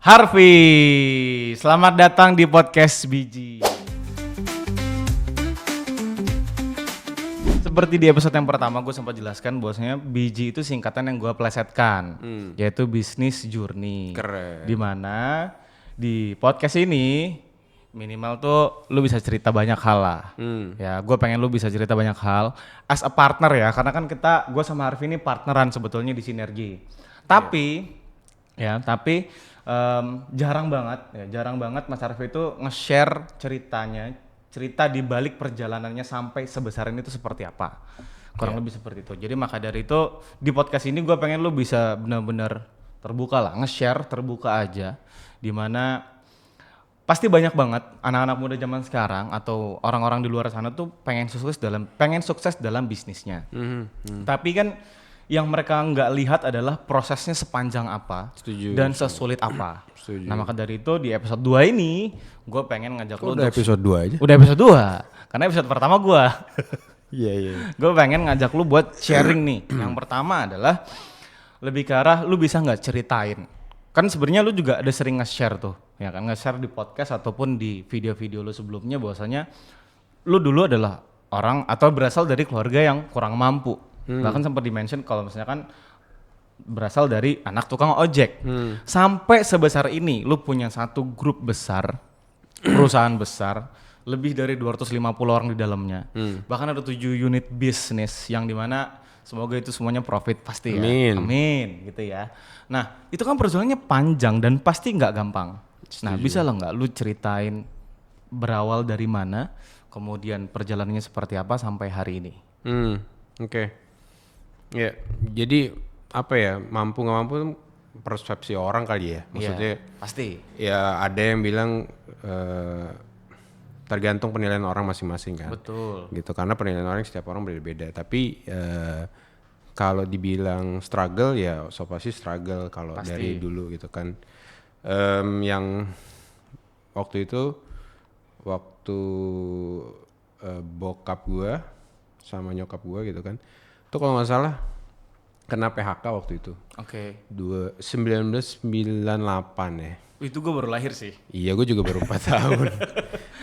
Harvey, selamat datang di podcast Biji. Seperti di episode yang pertama gue sempat jelaskan bahwasanya Biji itu singkatan yang gue plesetkan, yaitu Business Journey. Keren. Dimana di podcast ini minimal tuh lu bisa cerita banyak hal lah. Ya, gue pengen lu bisa cerita banyak hal as a partner ya, karena kan gue sama Harvey ini partneran sebetulnya di Sinergi. Tapi jarang banget Mas Harvey itu nge-share cerita di balik perjalanannya sampai sebesar ini tuh seperti apa. Kurang lebih seperti itu. Jadi maka dari itu di podcast ini gue pengen lu bisa benar-benar terbuka lah, nge-share terbuka aja. Dimana pasti banyak banget anak-anak muda zaman sekarang atau orang-orang di luar sana tuh pengen sukses dalam bisnisnya. Tapi kan yang mereka nggak lihat adalah prosesnya sepanjang apa. Setuju. Dan sesulit apa. Setuju. Nah maka dari itu di episode 2 ini gue pengen ngajak lu Udah episode 2 aja? Udah episode 2 karena episode pertama gue Iya. gue pengen ngajak lu buat sharing nih. Yang pertama adalah lebih ke arah lu bisa nggak ceritain, kan sebenarnya lu juga ada sering nge-share tuh ya kan, nge-share di podcast ataupun di video-video lu sebelumnya bahwasanya lu dulu adalah orang atau berasal dari keluarga yang kurang mampu. Bahkan sempat di-mention kalau misalnya kan berasal dari anak tukang ojek. Sampai sebesar ini lu punya satu grup besar, perusahaan besar, lebih dari 250 orang di dalamnya. Bahkan ada 7 unit bisnis yang dimana semoga itu semuanya profit pasti ya. Amin gitu ya. Nah itu kan perjalanannya panjang dan pasti nggak gampang. Nah bisa lo nggak lu ceritain berawal dari mana, kemudian perjalanannya seperti apa sampai hari ini? Oke. Ya, jadi apa ya, mampu nggak mampu itu persepsi orang kali ya. Maksudnya pasti. ya ada yang bilang tergantung penilaian orang masing-masing kan. Betul. Gitu, karena penilaian orang setiap orang berbeda. Tapi kalau dibilang struggle ya so pasti struggle kalau dari dulu gitu kan. Yang waktu itu bokap gua sama nyokap gua gitu kan, itu kalau nggak salah kena PHK waktu itu. Oke. 1998 ya. Itu gue baru lahir sih. Iya, gue juga baru 4 tahun.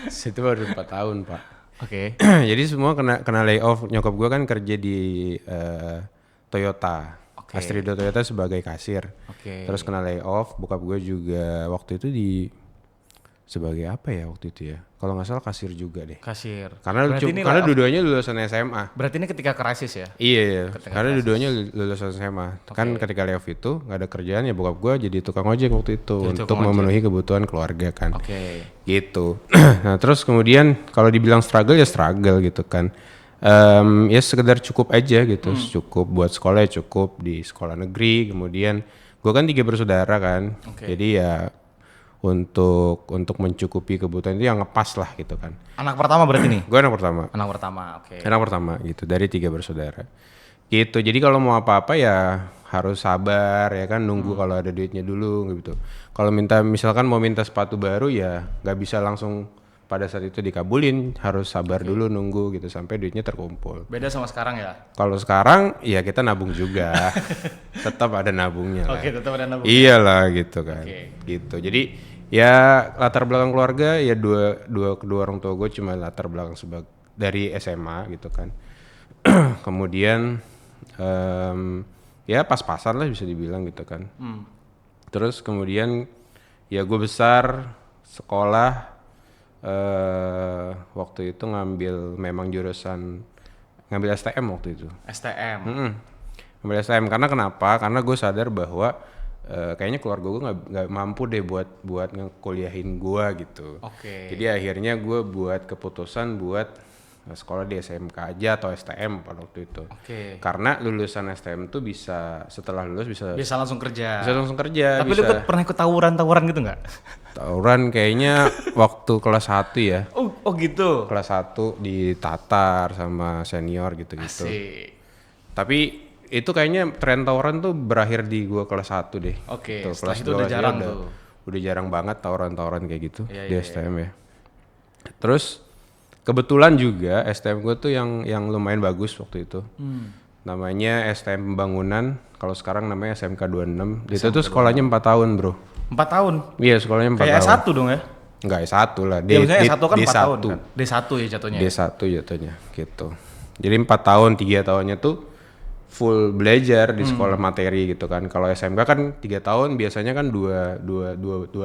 Itu baru 4 tahun pak. Oke. Jadi semua kena layoff. Nyokap gue kan kerja di Toyota. Astrido Toyota sebagai kasir. Terus kena layoff. Bokap gue juga waktu itu sebagai apa ya waktu itu ya? Kalau nggak salah kasir juga deh. Kasir. Karena dua-duanya lulusan SMA. Berarti ini ketika krisis ya? Iya. Karena dua-duanya lulusan SMA. Kan ketika layoff itu nggak ada kerjaan ya, bokap gue jadi tukang ojek waktu itu untuk memenuhi kebutuhan keluarga kan. Gitu. Nah terus kemudian kalau dibilang struggle ya struggle gitu kan. Ya sekedar cukup aja gitu. Cukup buat sekolah ya cukup di sekolah negeri. Kemudian gue kan 3 bersaudara kan. Jadi ya untuk mencukupi kebutuhan itu yang ngepas lah gitu kan. Anak pertama berarti nih? Gue anak pertama. Anak pertama gitu dari 3 bersaudara. Gitu. Jadi kalau mau apa-apa ya harus sabar ya kan, nunggu kalau ada duitnya dulu gitu. Kalau misalkan mau minta sepatu baru ya nggak bisa langsung pada saat itu dikabulin, harus sabar dulu nunggu gitu sampai duitnya terkumpul. Beda sama sekarang ya? Kalau sekarang ya kita nabung juga. Tetap ada nabungnya lah. Tetap ada nabung. Iyalah gitu kan. Gitu. Jadi ya latar belakang keluarga ya kedua orang tua gue cuma latar belakang dari SMA gitu kan. Kemudian ya pas-pasan lah bisa dibilang gitu kan. Terus kemudian ya gue besar sekolah, waktu itu ngambil STM waktu itu. STM. Ngambil STM karena kenapa? Karena gue sadar bahwa kayaknya keluarga gue nggak mampu deh buat ngekuliahin gue gitu. Jadi akhirnya gue buat keputusan buat sekolah di SMK aja atau STM pada waktu itu. Karena lulusan STM tuh setelah lulus bisa langsung kerja. Tapi lu pernah ikut tawuran gitu nggak? Tawuran kayaknya waktu kelas 1 ya. Oh gitu. Kelas 1 di Tatar sama senior gitu-gitu. Tapi itu kayaknya tren tawuran tuh berakhir di gua kelas 1 deh. Setelah itu udah jarang tuh. Udah jarang banget tawuran-tawuran kayak gitu di STM ya. Terus kebetulan juga STM gue tuh yang lumayan bagus waktu itu. Namanya STM Pembangunan, kalau sekarang namanya SMK 26. Itu tuh sekolahnya 4 tahun bro. 4 tahun? Iya, sekolahnya 4 tahun. Kayak S1 dong ya? Enggak, S1 lah. Ya maksudnya S1 kan 4 D1. tahun kan? D1 ya jatuhnya? D1 jatuhnya, gitu. Jadi 4 tahun, 3 tahunnya tuh full belajar di sekolah materi gitu kan. Kalau SMK kan 3 tahun, biasanya kan 2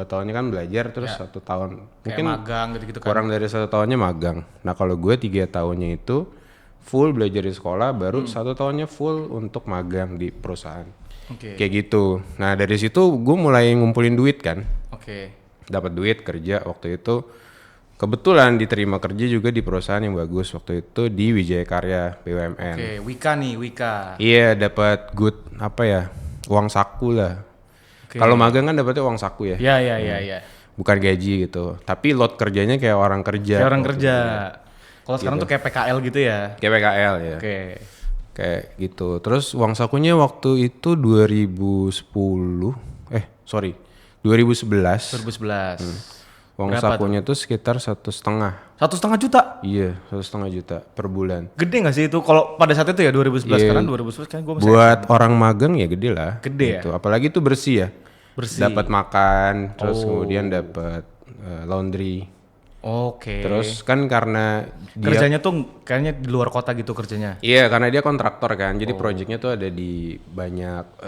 tahunnya kan belajar, terus 1 tahun. Mungkin magang gitu-gitu kan? Kurang dari 1 tahunnya magang. Nah kalau gue 3 tahunnya itu full belajar di sekolah, baru 1 tahunnya full untuk magang di perusahaan. Kayak gitu. Nah dari situ gue mulai ngumpulin duit kan. Dapat duit kerja waktu itu. Kebetulan diterima kerja juga di perusahaan yang bagus waktu itu di Wijaya Karya BUMN. Wika. Iya, dapat good uang saku lah. Kalau magang kan dapatnya uang saku ya. Iya. Bukan gaji gitu. Tapi load kerjanya kayak orang kerja. Kayak orang kerja. Kalau sekarang tuh kayak PKL gitu ya. Kayak PKL ya. Kayak gitu. Terus uang sakunya waktu itu 2011. Uang berapa sakunya tuh sekitar 1,5. 1,5 juta? Iya, 1,5 juta per bulan. Gede gak sih itu kalau pada saat itu ya 2011? Karena 2011 kan gue masih buat orang magang ya gede lah. Gede gitu. ya? Apalagi itu bersih ya. Bersih. Dapat makan, terus kemudian dapat laundry. Terus kan karena kerjanya tuh kayaknya di luar kota gitu kerjanya. Iya, karena dia kontraktor kan. Jadi proyeknya tuh ada di banyak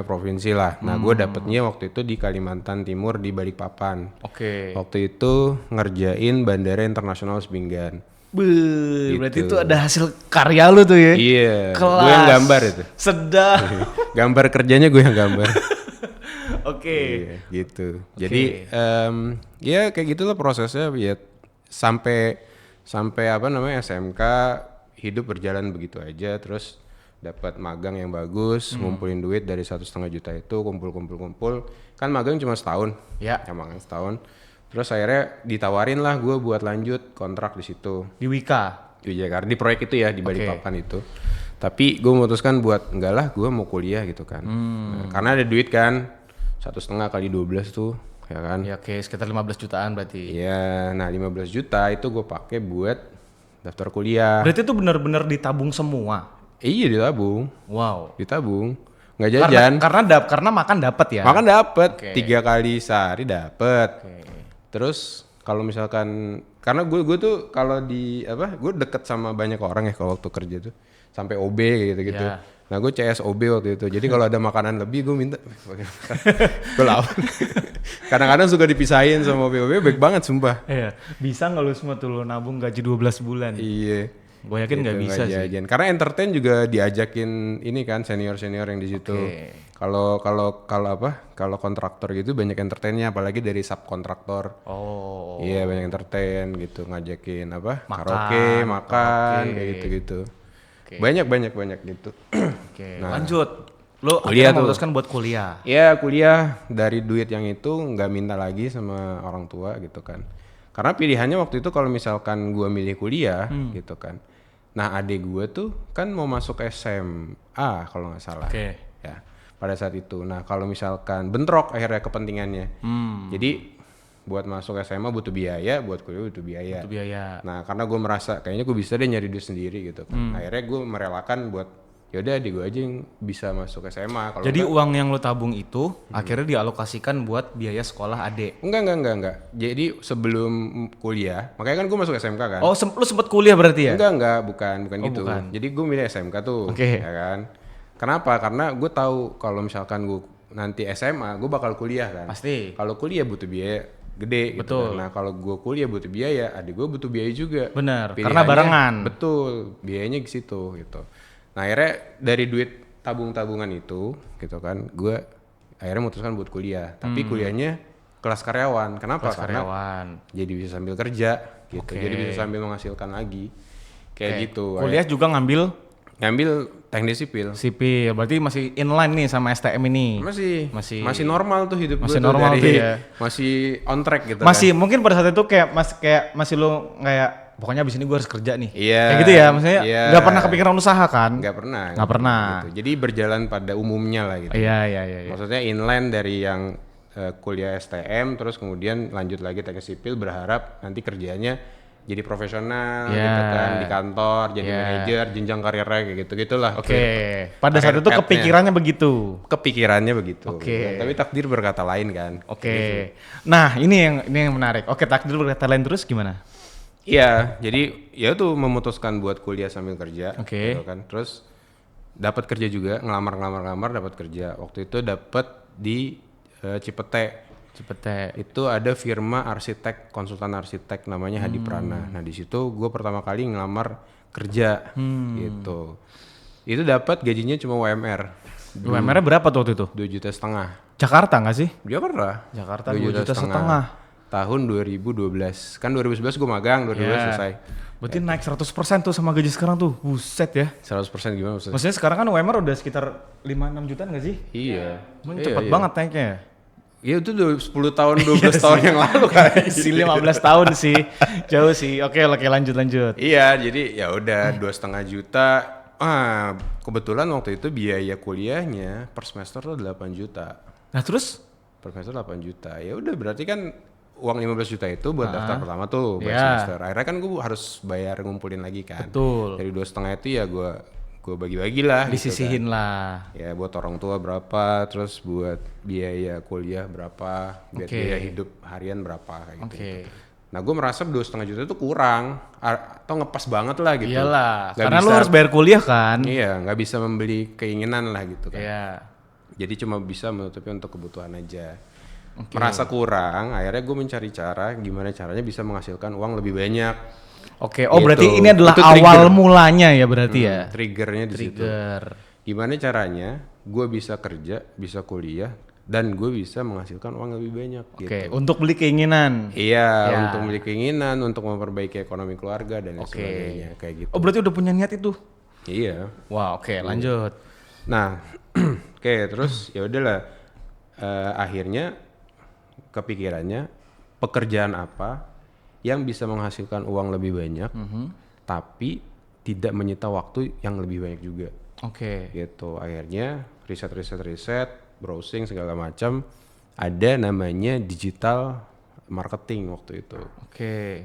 provinsi lah. Nah, gue dapetnya waktu itu di Kalimantan Timur di Balikpapan. Waktu itu ngerjain Bandara Internasional Sepinggan. Gitu. Berarti itu ada hasil karya lu tuh ya? Iya. Gue yang gambar itu. Sedap. Gambar kerjanya gue yang gambar. Iya, gitu. Jadi ya kayak gitulah prosesnya ya sampai SMK hidup berjalan begitu aja, terus dapat magang yang bagus, ngumpulin duit dari 1,5 juta itu, kumpul. Kan magang cuma setahun. Ya magang setahun. Terus akhirnya ditawarin lah gue buat lanjut kontrak di situ. Di Wika. Di Jakarta, di proyek itu ya di Balikpapan itu. Tapi gue memutuskan buat enggak lah, gue mau kuliah gitu kan. Nah, karena ada duit kan. 1,5 kali 12 tuh, ya kan? Ya sekitar 15 jutaan berarti. Iya, nah 15 juta itu gue pakai buat daftar kuliah. Berarti itu benar-benar ditabung semua? Iya ditabung. Wow. Ditabung, nggak jajan. Karena makan dapat ya? Makan dapat, 3 kali sehari dapat. Terus kalau misalkan, karena gue tuh kalau gue deket sama banyak orang ya kalau waktu kerja tuh, sampai OB gitu-gitu. Nah gue CSOB waktu itu, jadi kalau ada makanan lebih gue minta, gue lawan. Kadang-kadang suka dipisahin sama OB baik banget sumpah. Iya, bisa nggak lu semua tuh lu nabung gaji 12 bulan? Iya. Gue yakin nggak bisa sih. Karena entertain juga diajakin ini kan senior yang di situ. Kalau kontraktor gitu banyak entertainnya, apalagi dari subkontraktor. Iya banyak entertain gitu, ngajakin karaoke, makan kayak gitu. Banyak gitu. Nah, lanjut. Lo akhirnya memutuskan buat kuliah. Iya kuliah, dari duit yang itu nggak minta lagi sama orang tua gitu kan. Karena pilihannya waktu itu kalau misalkan gue milih kuliah gitu kan. Nah adik gue tuh kan mau masuk SMA kalau nggak salah. Ya pada saat itu. Nah kalau misalkan bentrok akhirnya kepentingannya. Jadi buat masuk SMA butuh biaya, buat kuliah butuh biaya. Nah karena gue merasa kayaknya gue bisa deh nyari duit sendiri gitu kan. Akhirnya gue merelakan buat yaudah adik gue aja yang bisa masuk SMA. Jadi uang yang lo tabung itu akhirnya dialokasikan buat biaya sekolah adik? Enggak. Jadi sebelum kuliah, makanya kan gue masuk SMK kan. Oh lo sempet kuliah berarti ya? Enggak, bukan gitu. Jadi gue milih SMK tuh, ya kan. Kenapa? Karena gue tahu kalau misalkan gue nanti SMA, gue bakal kuliah kan. Pasti. Kalau kuliah butuh biaya gede gitu kan. Nah kalau gue kuliah butuh biaya, adik gue butuh biaya juga. Benar, karena barengan. Betul, biayanya ke situ gitu. Nah akhirnya dari duit tabungan itu gitu kan, gue akhirnya memutuskan buat kuliah. Tapi kuliahnya kelas karyawan. Kenapa? Karena jadi bisa sambil kerja gitu. Jadi bisa sambil menghasilkan lagi. Kayak gitu. Kuliah juga ngambil teknik sipil. Berarti masih inline nih sama STM ini. Masih normal tuh hidup gue. Masih normal tuh ya. Masih on track gitu. Masih kan? Mungkin pada saat itu masih lo kayak pokoknya abis ini gue harus kerja nih. Iya. Kayak gitu ya, maksudnya nggak pernah kepikiran usaha kan? Nggak pernah. Gitu. Jadi berjalan pada umumnya lah gitu. Iya. Maksudnya inline dari yang kuliah STM terus kemudian lanjut lagi teknik sipil, berharap nanti kerjanya jadi profesional gitu kan di kantor, jadi manajer, jenjang karirnya kayak gitu-gitulah. Oke. Pada saat itu kepikirannya begitu. Kepikirannya begitu. Oke. Tapi takdir berkata lain kan. Oke. Gitu. Nah, ini yang menarik. Oke, takdir berkata lain terus gimana? Iya, jadi ya tuh memutuskan buat kuliah sambil kerja. Oke. Gitu kan. Terus dapat kerja juga, ngelamar dapat kerja. Waktu itu dapat di Cipete. Itu ada firma arsitek, konsultan arsitek namanya Hadi Prana. Nah di situ gue pertama kali ngelamar kerja gitu. Itu dapat gajinya cuma UMR. UMR-nya berapa tuh waktu itu? 2,5 juta. Jakarta nggak sih? Jakarta 2,5 juta. Tahun 2012. Kan 2011 gue magang, 2012 selesai. Berarti naik 100% tuh sama gaji sekarang tuh. Buset ya. 100% gimana maksudnya? Maksudnya sekarang kan UMR udah sekitar 5-6 jutaan nggak sih? Iya. Cepet banget naiknya. Iya itu 10 tahun, 12 tahun yang lalu kan. Si 15 tahun sih. Jauh sih. Oke, lanjut. Iya, jadi ya udah 2,5 juta. Kebetulan waktu itu biaya kuliahnya per semester tuh 8 juta. Nah, terus per semester 8 juta. Ya udah berarti kan uang 15 juta itu buat daftar pertama tuh buat semester. Akhirnya kan gue harus bayar ngumpulin lagi kan. Betul. Dari 2,5 itu ya gue bagi-bagi lah. Disisihin gitu kan. lah. Ya buat orang tua berapa, terus buat biaya kuliah berapa, buat biaya hidup harian berapa kayak gitu. Nah gue merasa 2,5 juta itu kurang atau ngepas banget lah gitu. Iyalah, karena lu harus bayar kuliah kan. Iya, nggak bisa membeli keinginan lah gitu kan. Iya. Jadi cuma bisa menutupi untuk kebutuhan aja. Merasa kurang, akhirnya gue mencari cara gimana caranya bisa menghasilkan uang lebih banyak. Oke, berarti ini adalah awal mulanya ya berarti ya? Triggernya di situ. Gimana caranya gue bisa kerja, bisa kuliah, dan gue bisa menghasilkan uang lebih banyak. Oke, untuk beli keinginan. Iya, untuk beli keinginan, untuk memperbaiki ekonomi keluarga dan sebagainya kayak gitu. Oh, berarti udah punya niat itu? Iya. Wah, oke, lanjut. Nah, terus ya udahlah. Akhirnya kepikirannya pekerjaan apa yang bisa menghasilkan uang lebih banyak, tapi tidak menyita waktu yang lebih banyak juga. Gitu. Akhirnya riset, browsing segala macam, ada namanya digital marketing waktu itu.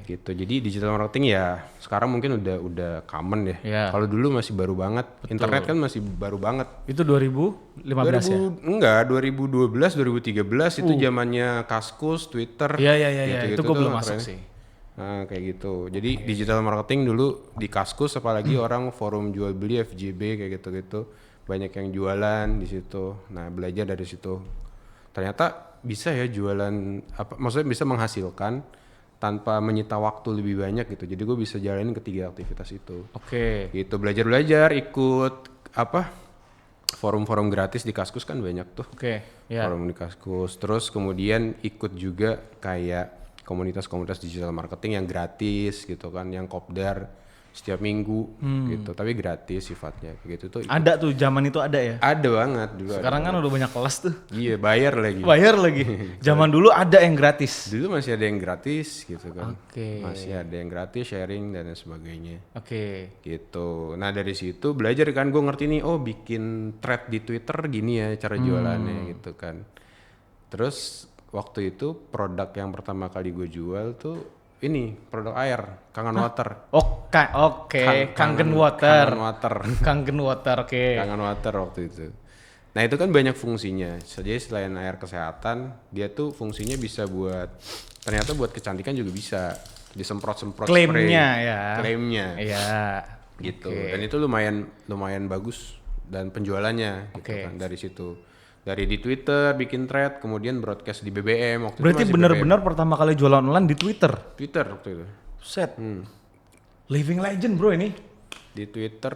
Gitu. Jadi digital marketing ya sekarang mungkin udah common ya. Kalau dulu masih baru banget. Internet kan masih baru banget. Itu 2015 ya? Enggak, 2012, 2013 itu zamannya Kaskus, Twitter. Iya. Itu gue belum masuk sih. Nah kayak gitu. Jadi digital marketing dulu di Kaskus apalagi orang forum jual beli FJB kayak gitu-gitu. Banyak yang jualan di situ. Nah, belajar dari situ. Ternyata bisa ya jualan maksudnya bisa menghasilkan tanpa menyita waktu lebih banyak gitu. Jadi gue bisa jalanin ketiga aktivitas itu. Gitu, belajar ikut forum-forum gratis di Kaskus kan banyak tuh. Forum di Kaskus. Terus kemudian ikut juga kayak komunitas-komunitas digital marketing yang gratis gitu kan, yang kopdar setiap minggu gitu, tapi gratis sifatnya gitu tuh. Ada tuh zaman itu ada ya? Ada banget dulu. Sekarang kan udah banyak kelas tuh. Iya, bayar lagi. Zaman dulu ada yang gratis. Dulu masih ada yang gratis gitu kan. Masih ada yang gratis, sharing dan sebagainya. Gitu. Nah dari situ belajar kan, gue ngerti nih, bikin thread di Twitter gini ya cara jualannya gitu kan. Terus waktu itu produk yang pertama kali gue jual tuh ini produk air, Kangen Water. Kangen Water. Kangen Water waktu itu. Nah itu kan banyak fungsinya. Jadi selain air kesehatan, dia tuh fungsinya bisa ternyata buat kecantikan juga bisa. Disemprot-semprot Klaimnya spray. ya. Klaimnya. Iya. Gitu. Dan itu lumayan bagus dan penjualannya gitu kan dari situ. Dari di Twitter bikin thread, kemudian broadcast di BBM waktu berarti itu. Berarti benar-benar pertama kali jualan online di Twitter. Twitter waktu itu. Set. Living legend bro ini. Di Twitter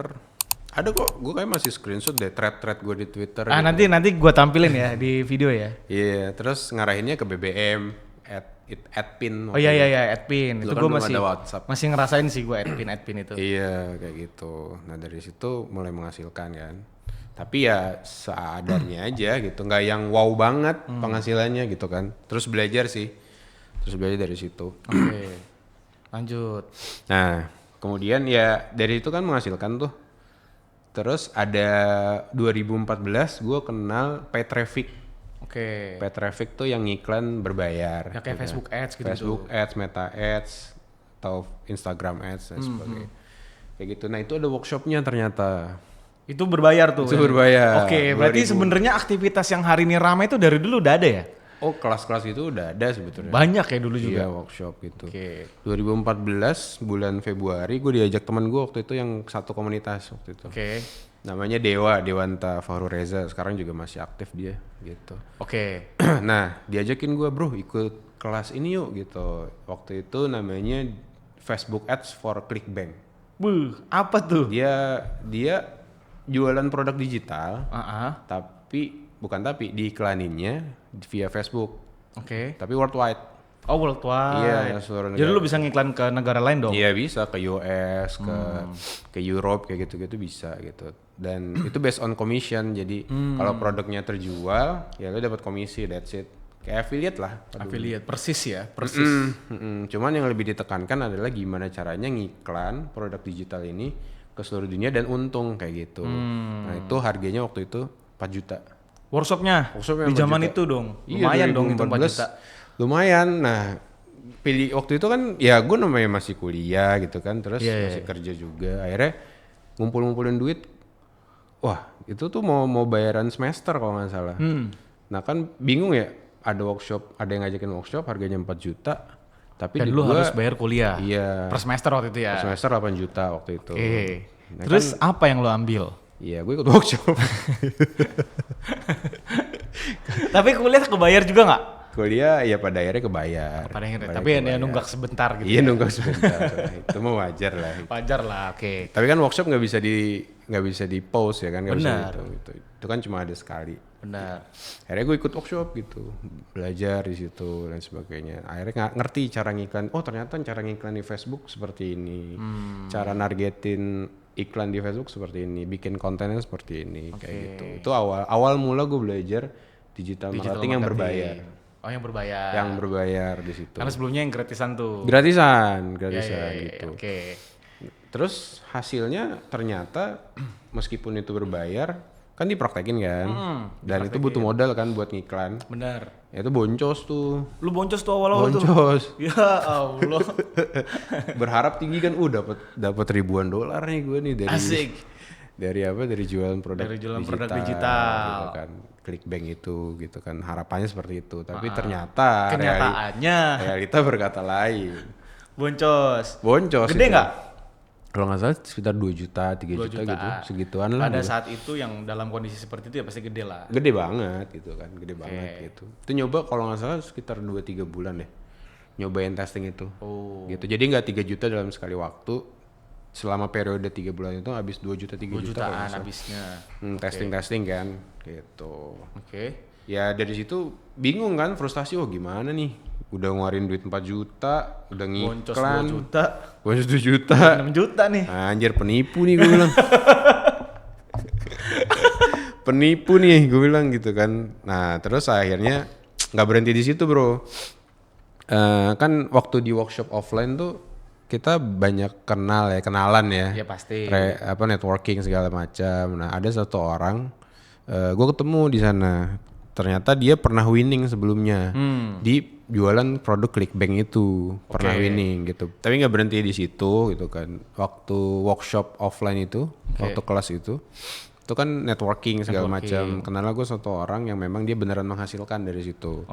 ada kok, gue kayak masih screenshot deh thread gue di Twitter. Gitu. Nanti gue tampilin ya di video ya. Iya, terus ngarahinnya ke BBM, @pin. Oh iya, @pin. Itu kan gue masih ngerasain sih gue @pin itu. Iya, kayak gitu. Nah dari situ mulai menghasilkan kan. Tapi ya seadarnya aja gitu, nggak yang wow banget penghasilannya gitu kan. Terus belajar dari situ. Lanjut. Nah kemudian ya dari itu kan menghasilkan tuh. Terus ada 2014 gue kenal Pay Traffic. Pay Traffic tuh yang iklan berbayar. Ya kayak Facebook Ads gitu. Facebook Ads, Meta Ads, atau Instagram Ads dan sebagainya. Kayak gitu. Nah itu ada workshopnya ternyata. Itu berbayar tuh. Itu berbayar. Oke, berarti sebenarnya aktivitas yang hari ini ramai itu dari dulu udah ada ya? Oh kelas-kelas itu udah ada sebetulnya. Banyak ya dulu juga? Iya workshop gitu. Oke. 2014 bulan Februari gue diajak teman gue waktu itu yang satu komunitas waktu itu. Oke. Namanya Dewanta Fahru Reza, sekarang juga masih aktif dia gitu. Oke. Nah diajakin gue bro ikut kelas ini yuk gitu. Waktu itu namanya Facebook Ads for ClickBank. Apa tuh? Dia jualan produk digital, tapi diiklaninnya via Facebook. Oke. Tapi worldwide. Oh worldwide. Iya seluruh negara. Jadi lu bisa ngiklan ke negara lain dong? Iya bisa ke US, ke Europe kayak gitu-gitu bisa gitu. Dan itu based on commission. Jadi kalau produknya terjual, ya lu dapat komisi. That's it. Kayak affiliate lah. Affiliate persis ya, persis. Cuman yang lebih ditekankan adalah gimana caranya ngiklan produk digital ini ke seluruh dunia dan untung kayak gitu. Nah itu harganya waktu itu 4 juta. Workshopnya di zaman itu dong, lumayan dong itu 4 juta. Lumayan. Nah pilih waktu itu kan ya gue namanya masih kuliah gitu kan, terus masih kerja juga. Akhirnya ngumpulin duit. Wah itu tuh mau bayaran semester kalau nggak salah. Nah kan bingung ya, ada workshop, ada yang ngajakin workshop harganya 4 juta. Tapi dan lu harus bayar kuliah. Iya. Per semester waktu itu ya. Per semester 8 juta waktu itu. Nah, terus kan, apa yang lu ambil? Iya, gue ikut workshop. Tapi kuliah kebayar juga nggak? Kuliah ya pada akhirnya kebayar. Tapi ya nunggak sebentar gitu. Iya, nunggak sebentar. Itu mah wajar lah. Wajar lah, oke. Tapi kan workshop nggak bisa di post ya kan? Benar. Gitu. Itu kan cuma ada sekali. Benar. Akhirnya gue ikut workshop gitu, belajar di situ dan sebagainya. Akhirnya ngerti cara ngiklan. Oh ternyata cara ngiklan di Facebook seperti ini. Cara nargetin iklan di Facebook seperti ini, bikin kontennya seperti ini, kayak gitu. Itu awal mula gue belajar digital marketing yang berbayar. Oh yang berbayar. Yang berbayar di situ. Karena sebelumnya yang gratisan tuh. Gratisan gitu. Oke. Terus hasilnya ternyata meskipun itu berbayar, kan dipraktekin kan, dan itu butuh modal kan buat ngiklan. Benar. Ya itu boncos tuh. Lu boncos tuh awal-awal tuh. Boncos. Ya Allah. Berharap tinggi kan, dapat ribuan dolar nih gue nih dari. Asik. Dari jualan produk digital. Gitu kan. ClickBank itu gitu kan, harapannya seperti itu. Tapi ternyata kenyataannya realita berkata lain. Boncos. Gede nggak? Kalau nggak salah sekitar 2 juta, 3 juta gitu, segituan lah. Pada saat itu yang dalam kondisi seperti itu ya pasti gede lah. Gede banget gitu kan, banget gitu. Itu nyoba kalau nggak salah sekitar 2-3 bulan deh, nyobain testing itu. Gitu, jadi nggak 3 juta dalam sekali waktu, selama periode 3 bulan itu habis 2 juta, 3 juta. 2 jutaan habisnya. Testing kan, gitu. Oke. Ya dari situ bingung kan, frustasi, gimana nih? Udah ngeluarin duit 4 juta, udah ngiklan. Boncos 2 juta. Boncos 2 juta. 6 juta nih. Anjir penipu nih gue bilang. Penipu nih gue bilang gitu kan. Nah terus akhirnya gak berhenti di situ bro. Kan waktu di workshop offline tuh kita banyak kenalan ya. Iya pasti. Networking segala macam. Nah ada satu orang, gue ketemu di sana. Ternyata dia pernah winning sebelumnya di jualan produk ClickBank itu, pernah winning gitu. Tapi nggak berhenti di situ gitu kan. Waktu workshop offline itu, waktu kelas itu kan networking segala macam. Kenal gue satu orang yang memang dia beneran menghasilkan dari situ.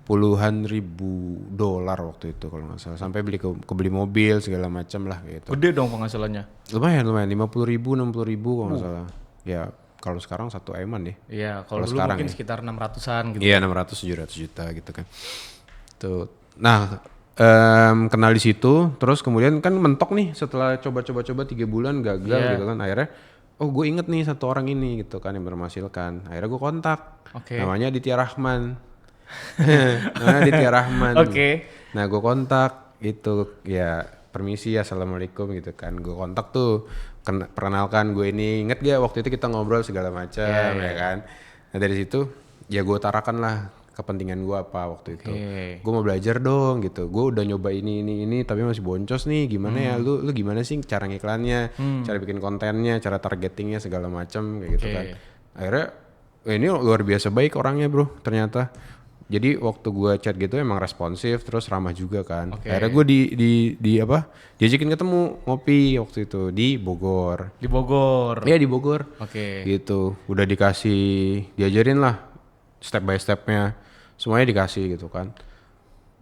Puluhan ribu dolar waktu itu kalau nggak salah. Sampai beli mobil segala macam lah gitu. Gede dong penghasilannya. Lumayan 50 ribu, 60 ribu kalau nggak salah. Ya. Kalau sekarang 1 M ya. Iya, kalau dulu sekarang mungkin sekitar 600-an gitu. Iya, 600-700 juta gitu kan. Tuh. Nah, kenal di situ, terus kemudian kan mentok nih setelah coba-coba 3 bulan gagal gitu kan. Akhirnya gue inget nih satu orang ini gitu kan yang berhasilkan. Akhirnya gue kontak. Namanya Aditya Rahman. Nah, gue kontak itu ya permisi ya, assalamualaikum gitu kan. Gue kontak tuh, perkenalkan gue ini, inget gak waktu itu kita ngobrol segala macam ya kan. Nah dari situ ya gue utarakan lah kepentingan gue apa waktu itu. Gue mau belajar dong gitu. Gue udah nyoba ini tapi masih boncos nih. Gimana ya lu gimana sih cara ngiklannya, cara bikin kontennya, cara targetingnya segala macam kayak gitu kan. Akhirnya ini luar biasa baik orangnya bro ternyata. Jadi waktu gue chat gitu emang responsif, terus ramah juga kan. Akhirnya gue diajakin ketemu ngopi waktu itu di Bogor. Di Bogor. Iya di Bogor. Gitu. Udah diajarin lah step by stepnya. Semuanya dikasih gitu kan.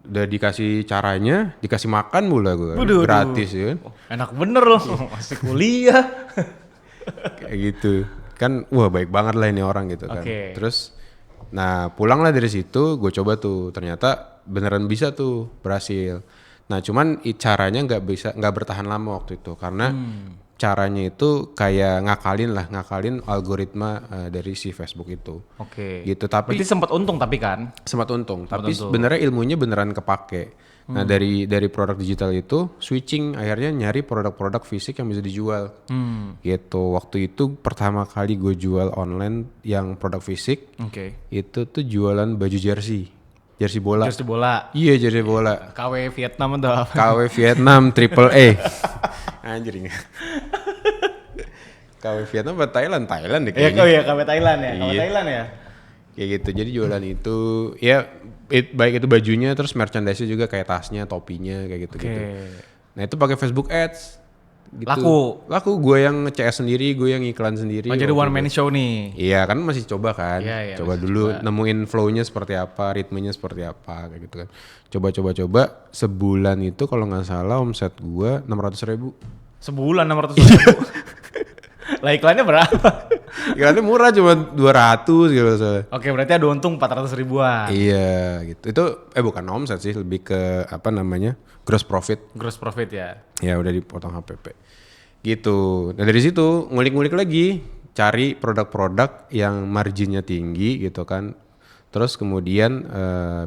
Udah dikasih caranya, dikasih makan pula gue. Gratis ya. Oh, enak bener loh, masih kuliah. Kayak gitu. Kan wah baik banget lah ini orang gitu kan. Terus nah pulanglah dari situ, gue coba tuh, ternyata beneran bisa tuh, berhasil. Nah cuman caranya nggak bertahan lama waktu itu karena caranya itu kayak ngakalin algoritma dari si Facebook itu. Gitu. Tapi berarti sempat untung tapi kan? Sempat untung. Tapi sebenarnya ilmunya beneran kepake. Nah dari produk digital itu switching akhirnya nyari produk-produk fisik yang bisa dijual. Gitu. Waktu itu pertama kali gue jual online yang produk fisik. Itu tuh jualan baju jersey bola. Jersey bola. Iya jersey bola. KW Vietnam atau apa? KW Vietnam AAA. Anjir. KW Vietnam apa Thailand deh kayaknya. Iya KW Thailand ya. KW Thailand ya. Kayak gitu. Jadi jualan itu ya baik itu bajunya, terus merchandise-nya juga kayak tasnya, topinya kayak gitu-gitu. Nah itu pakai Facebook Ads. Gitu. Laku gue yang nge-CS sendiri, gue yang iklan sendiri. Jadi one man show nih. Iya kan masih coba kan. Coba dulu nemuin flow-nya seperti apa, ritmenya seperti apa kayak gitu kan. Coba sebulan itu kalau nggak salah omset gue 600.000. Sebulan 600.000. Lah iklannya berapa? Iklannya murah cuma 200 gitu. Oke berarti ada untung 400 ribuan. Iya gitu. Itu bukan omset sih, lebih ke apa namanya gross profit. Gross profit ya. Ya udah dipotong HPP. Gitu. Nah dari situ ngulik-ngulik lagi, cari produk-produk yang marginnya tinggi gitu kan. Terus kemudian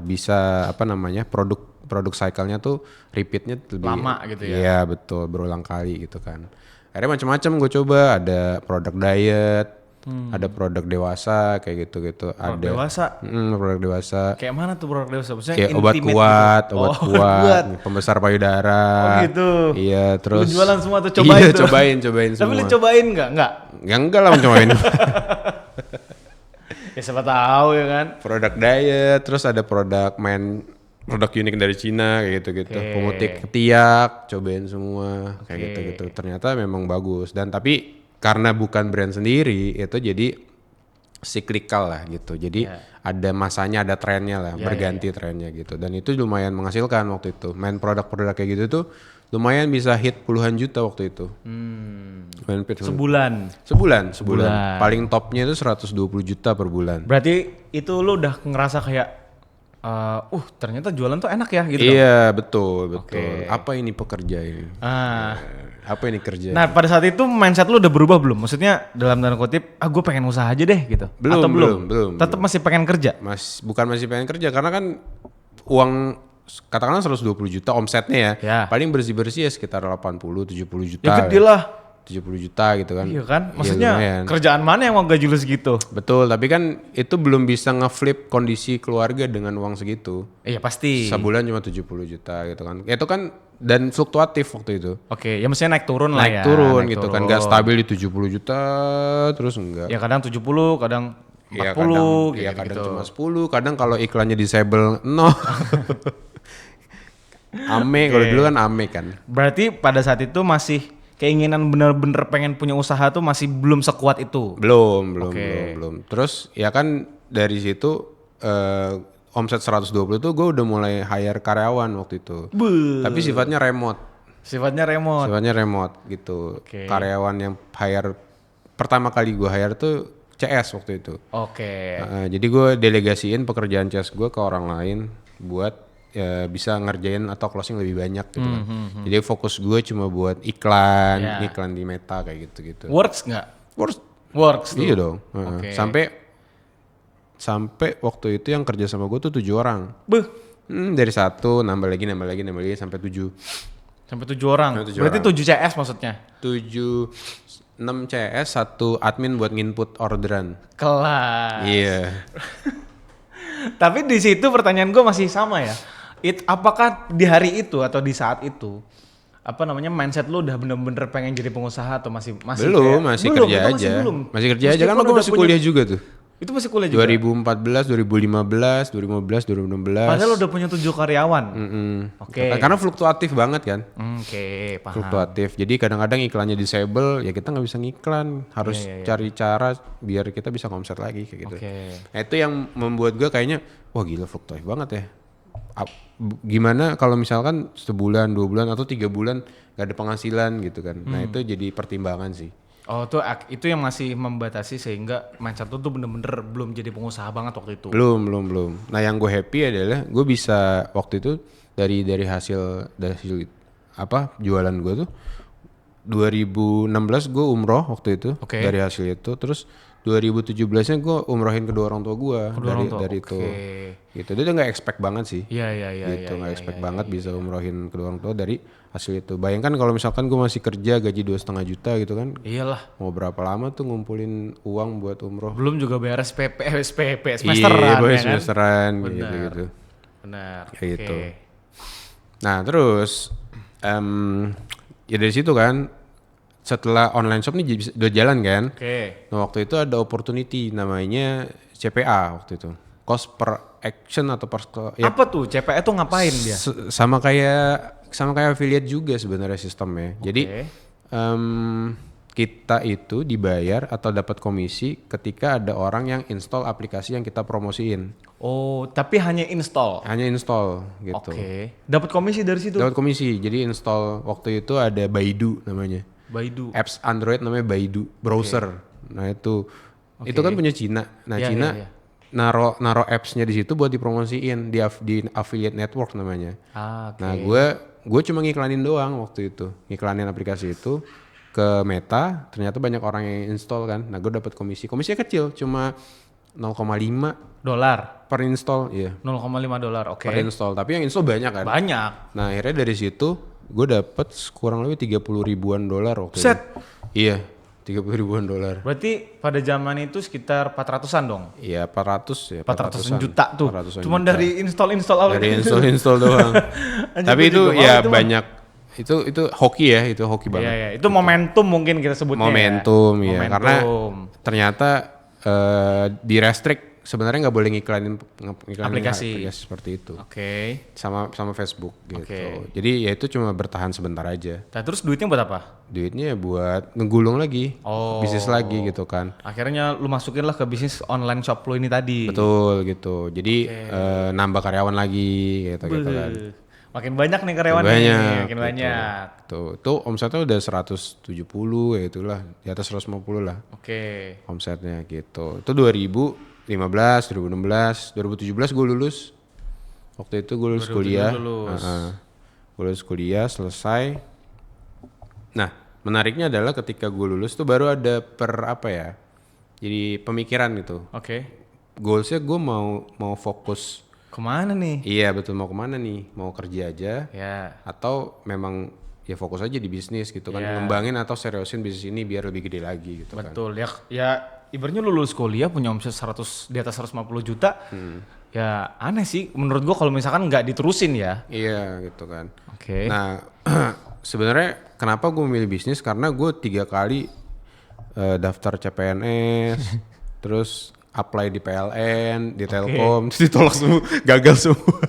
bisa apa namanya produk cycle-nya tuh repeat-nya lebih lama gitu ya. Iya betul, berulang kali gitu kan. Akhirnya macam-macam gue coba, ada produk diet, ada produk dewasa kayak gitu-gitu. Produk ada dewasa? Produk dewasa. Kayak mana tuh produk dewasa? Maksudnya kayak obat kuat, pembesar payudara. Oh gitu. Iya terus. Lu jualan semua tuh, cobain iya, tuh. cobain semua. Tapi lu cobain nggak? Ya enggak lah cobain. Ya siapa tahu ya kan. Produk diet, terus ada produk unik dari Cina kayak gitu-gitu. Pemutih ketiak, cobain semua kayak gitu-gitu. Ternyata memang bagus. Dan tapi karena bukan brand sendiri, itu jadi cyclical lah gitu. Jadi ada masanya, ada trennya lah, berganti trennya gitu. Dan itu lumayan menghasilkan waktu itu. Main produk-produk kayak gitu tuh lumayan bisa hit puluhan juta waktu itu. Sebulan. Paling topnya itu 120 juta per bulan. Berarti itu lu udah ngerasa kayak ternyata jualan tuh enak ya gitu. Iya, betul. Apa ini pekerja ini? Apa ini kerja? Nah, pada saat itu mindset lu udah berubah belum? Maksudnya dalam tanda kutip, gue pengen usaha aja deh gitu. Belum. Tetap masih pengen kerja? Bukan masih pengen kerja karena kan uang katakanlah 120 juta omsetnya ya. Paling bersih-bersih ya sekitar 80-70 juta. Ya gede lah. 70 juta gitu kan. Iya kan? Maksudnya kerjaan mana yang mau gaji lu segitu? Betul, tapi kan itu belum bisa ngeflip kondisi keluarga dengan uang segitu. Iya pasti. Sebulan cuma 70 juta gitu kan. Itu kan dan fluktuatif waktu itu. Ya mestinya naik turun lah ya. Naik turun gitu kan, gak stabil di 70 juta terus enggak. Ya kadang 70, kadang 40 ya, kadang cuma 10, kadang kalau iklannya disable 0. Ame, kalau dulu kan ame kan. Berarti pada saat itu masih keinginan bener-bener pengen punya usaha tuh masih belum sekuat itu? Belum. Terus ya kan dari situ omset 120 tuh gue udah mulai hire karyawan waktu itu. Tapi sifatnya remote gitu. Karyawan yang hire pertama kali gue hire tuh CS waktu itu. Jadi gue delegasiin pekerjaan CS gue ke orang lain buat bisa ngerjain atau closing lebih banyak gitu kan. Jadi fokus gue cuma buat iklan di Meta kayak gitu. Works nggak? Works tuh. Iya dong. Sampai waktu itu yang kerja sama gue tuh 7 orang. Dari 1 nambah lagi sampai 7. Sampai 7 orang. Berarti 7 CS maksudnya? 6 CS, 1 admin buat nginput orderan. Kelas. Iya. Tapi di situ pertanyaan gue masih sama ya. Apakah di hari itu atau di saat itu mindset lu udah bener-bener pengen jadi pengusaha atau masih belum, masih kerja aja. Masih kerja aja kan aku masih kuliah juga tuh. Itu masih kuliah juga? 2014, 2015, 2016. Padahal udah punya 7 karyawan? Oke. Karena fluktuatif banget kan. Oke, paham. Fluktuatif. Jadi kadang-kadang iklannya disable, ya kita nggak bisa ngiklan. Harus cari cara biar kita bisa omset lagi kayak gitu. Nah itu yang membuat gue kayaknya, wah gila fluktuatif banget ya. Gimana kalau misalkan sebulan, 2 bulan, atau 3 bulan gak ada penghasilan gitu kan. Nah itu jadi pertimbangan sih. Oh itu yang masih membatasi sehingga mindset tuh bener-bener belum jadi pengusaha banget waktu itu. Belum. Nah yang gue happy adalah gue bisa waktu itu dari hasil apa jualan gue tuh 2016 gue umroh waktu itu dari hasil itu, terus 2017-nya gue umrohin kedua orang tua gue dari itu. Gitu. Dia udah nggak expect banget sih. Iya. Gitu nggak expect banget bisa umrohin kedua orang tua dari hasil itu. Bayangkan kalau misalkan gue masih kerja gaji 2,5 juta gitu kan. Iyalah. Mau berapa lama tuh ngumpulin uang buat umroh? Belum juga bayar SPP semesteran. Iya, ya semesteran kan? gitu. Benar. Kayak gitu. Nah terus ya dari situ kan setelah online shop nih udah jalan kan. Nah waktu itu ada opportunity namanya CPA waktu itu. Cost per action atau ya, apa tuh CPA tuh ngapain dia? Sama kayak affiliate juga sebenarnya sistemnya. Jadi kita itu dibayar atau dapat komisi ketika ada orang yang install aplikasi yang kita promosiin. Oh, tapi hanya install? Hanya install gitu. Dapat komisi dari situ? Dapat komisi. Jadi install waktu itu ada Baidu namanya. Baidu. Apps Android namanya Baidu browser. Nah itu kan punya Cina. Nah Cina naro apps-nya di situ buat dipromosiin di affiliate network namanya. Nah gue cuma ngiklanin doang waktu itu, ngiklanin aplikasi itu ke Meta. Ternyata banyak orang yang install kan. Nah gue dapat komisinya kecil, cuma $0,5 per install. Iya. $0,5 per install. Tapi yang install banyak kan. Banyak. Nah akhirnya dari situ gue dapet kurang lebih $30 ribuan waktu itu. Iya, $30 ribuan. Berarti pada zaman itu sekitar 400-an dong? Iya, 400 juta tuh. Cuman dari install Dari install doang. Tapi itu ya banyak. Itu hoki ya, itu hoki banget. Iya, itu momentum mungkin kita sebutnya. Momentum ya. Karena ternyata di restrict sebenarnya nggak boleh ngiklanin aplikasi seperti itu. Sama Facebook gitu. Jadi ya itu cuma bertahan sebentar aja. Nah, terus duitnya buat apa? Duitnya buat ngegulung lagi, bisnis lagi gitu kan. Akhirnya lu masukin lah ke bisnis online shop lu ini tadi. Betul gitu. Jadi nambah karyawan lagi gitu kan. Makin banyak nih karyawannya. Makin banyak. Itu omsetnya udah 170 ya itulah, di atas 150 lah. Omsetnya gitu. Itu 2015, 2016, 2017 gue lulus. Waktu itu gue lulus kuliah. Gue lulus kuliah, selesai. Nah, menariknya adalah ketika gue lulus tuh baru ada jadi pemikiran gitu. Goalsnya gue mau fokus. Kemana nih? Iya betul, mau kemana nih? Mau kerja aja? Atau memang ya fokus aja di bisnis gitu kan. Ngembangin atau seriusin bisnis ini biar lebih gede lagi gitu kan. Betul, ya ibaratnya lu lulus kuliah punya omset di atas 150 juta. Ya aneh sih menurut gua kalau misalkan nggak diterusin ya. Iya gitu kan. Nah sebenarnya kenapa gue memilih bisnis, karena gue 3 kali daftar CPNS terus apply di PLN, di Telkom, terus ditolak semua, gagal semua.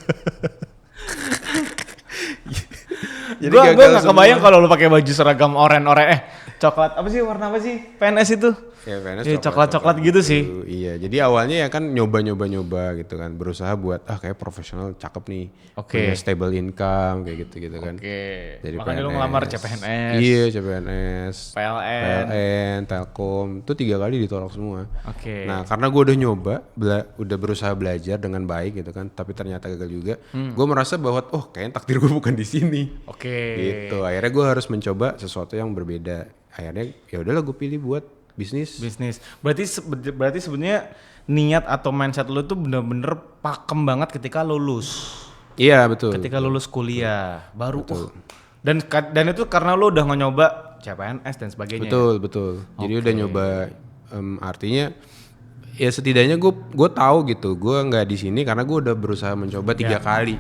Jadi gue nggak kebayang kalau lu pakai baju seragam oranye coklat apa sih, warna apa sih PNS itu? Ya PNS coklat gitu sih. Iya, jadi awalnya ya kan nyoba gitu kan, berusaha buat kayak profesional cakep nih, punya stable income kayak gitu kan. Jadi makanya lu ngelamar CPNS. Iya CPNS, PLN, Telkom, itu 3 kali ditolak semua. Nah karena gue udah nyoba, udah berusaha belajar dengan baik gitu kan, tapi ternyata gagal juga. Gue merasa bahwa kayaknya takdir gue bukan di sini. Gitu, akhirnya gue harus mencoba sesuatu yang berbeda. Akhirnya ya udahlah gue pilih buat bisnis. Berarti sebenarnya niat atau mindset lu tuh bener-bener pakem banget ketika lulus. Iya betul. Ketika lulus kuliah baru dan itu karena lu udah nyoba CPNS dan sebagainya. Betul. Jadi udah nyoba, artinya ya setidaknya gue tahu gitu, gue nggak di sini karena gue udah berusaha mencoba 3 kali.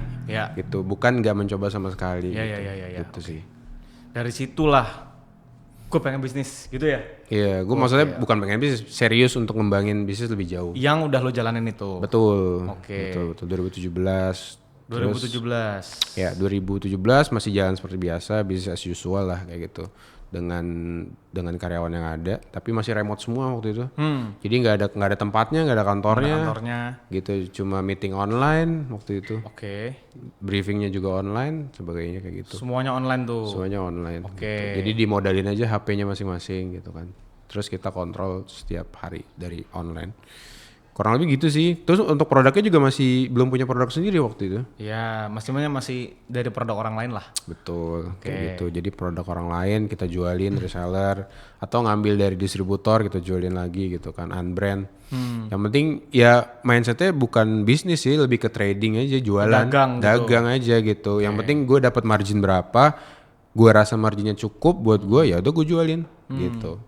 Gitu, bukan nggak mencoba sama sekali. Iya. Gitu sih. Dari situlah gue pengen bisnis gitu ya? Iya, gue maksudnya bukan pengen bisnis, serius untuk ngembangin bisnis lebih jauh. Yang udah lo jalanin itu? Betul. Oke. Betul, 2017. 2017. Ya, 2017 masih jalan seperti biasa, business as usual lah kayak gitu. Dengan karyawan yang ada, tapi masih remote semua waktu itu. Jadi nggak ada tempatnya, nggak ada kantornya. Gitu, cuma meeting online waktu itu. Oke. Briefingnya juga online, sebagainya kayak gitu. Semuanya online tuh. Semuanya online. Oke. Gitu. Jadi dimodalin aja HP-nya masing-masing gitu kan. Terus kita kontrol setiap hari dari online. Kurang lebih gitu sih. Terus untuk produknya juga masih belum punya produk sendiri waktu itu. Ya, masih dari produk orang lain lah. Betul, kayak gitu. Jadi produk orang lain kita jualin reseller atau ngambil dari distributor kita jualin lagi gitu kan, unbrand. Yang penting ya mindsetnya bukan bisnis sih, lebih ke trading aja, jualan, dagang aja gitu. Yang penting gue dapat margin berapa, gue rasa marginnya cukup buat gue, ya udah gue jualin gitu.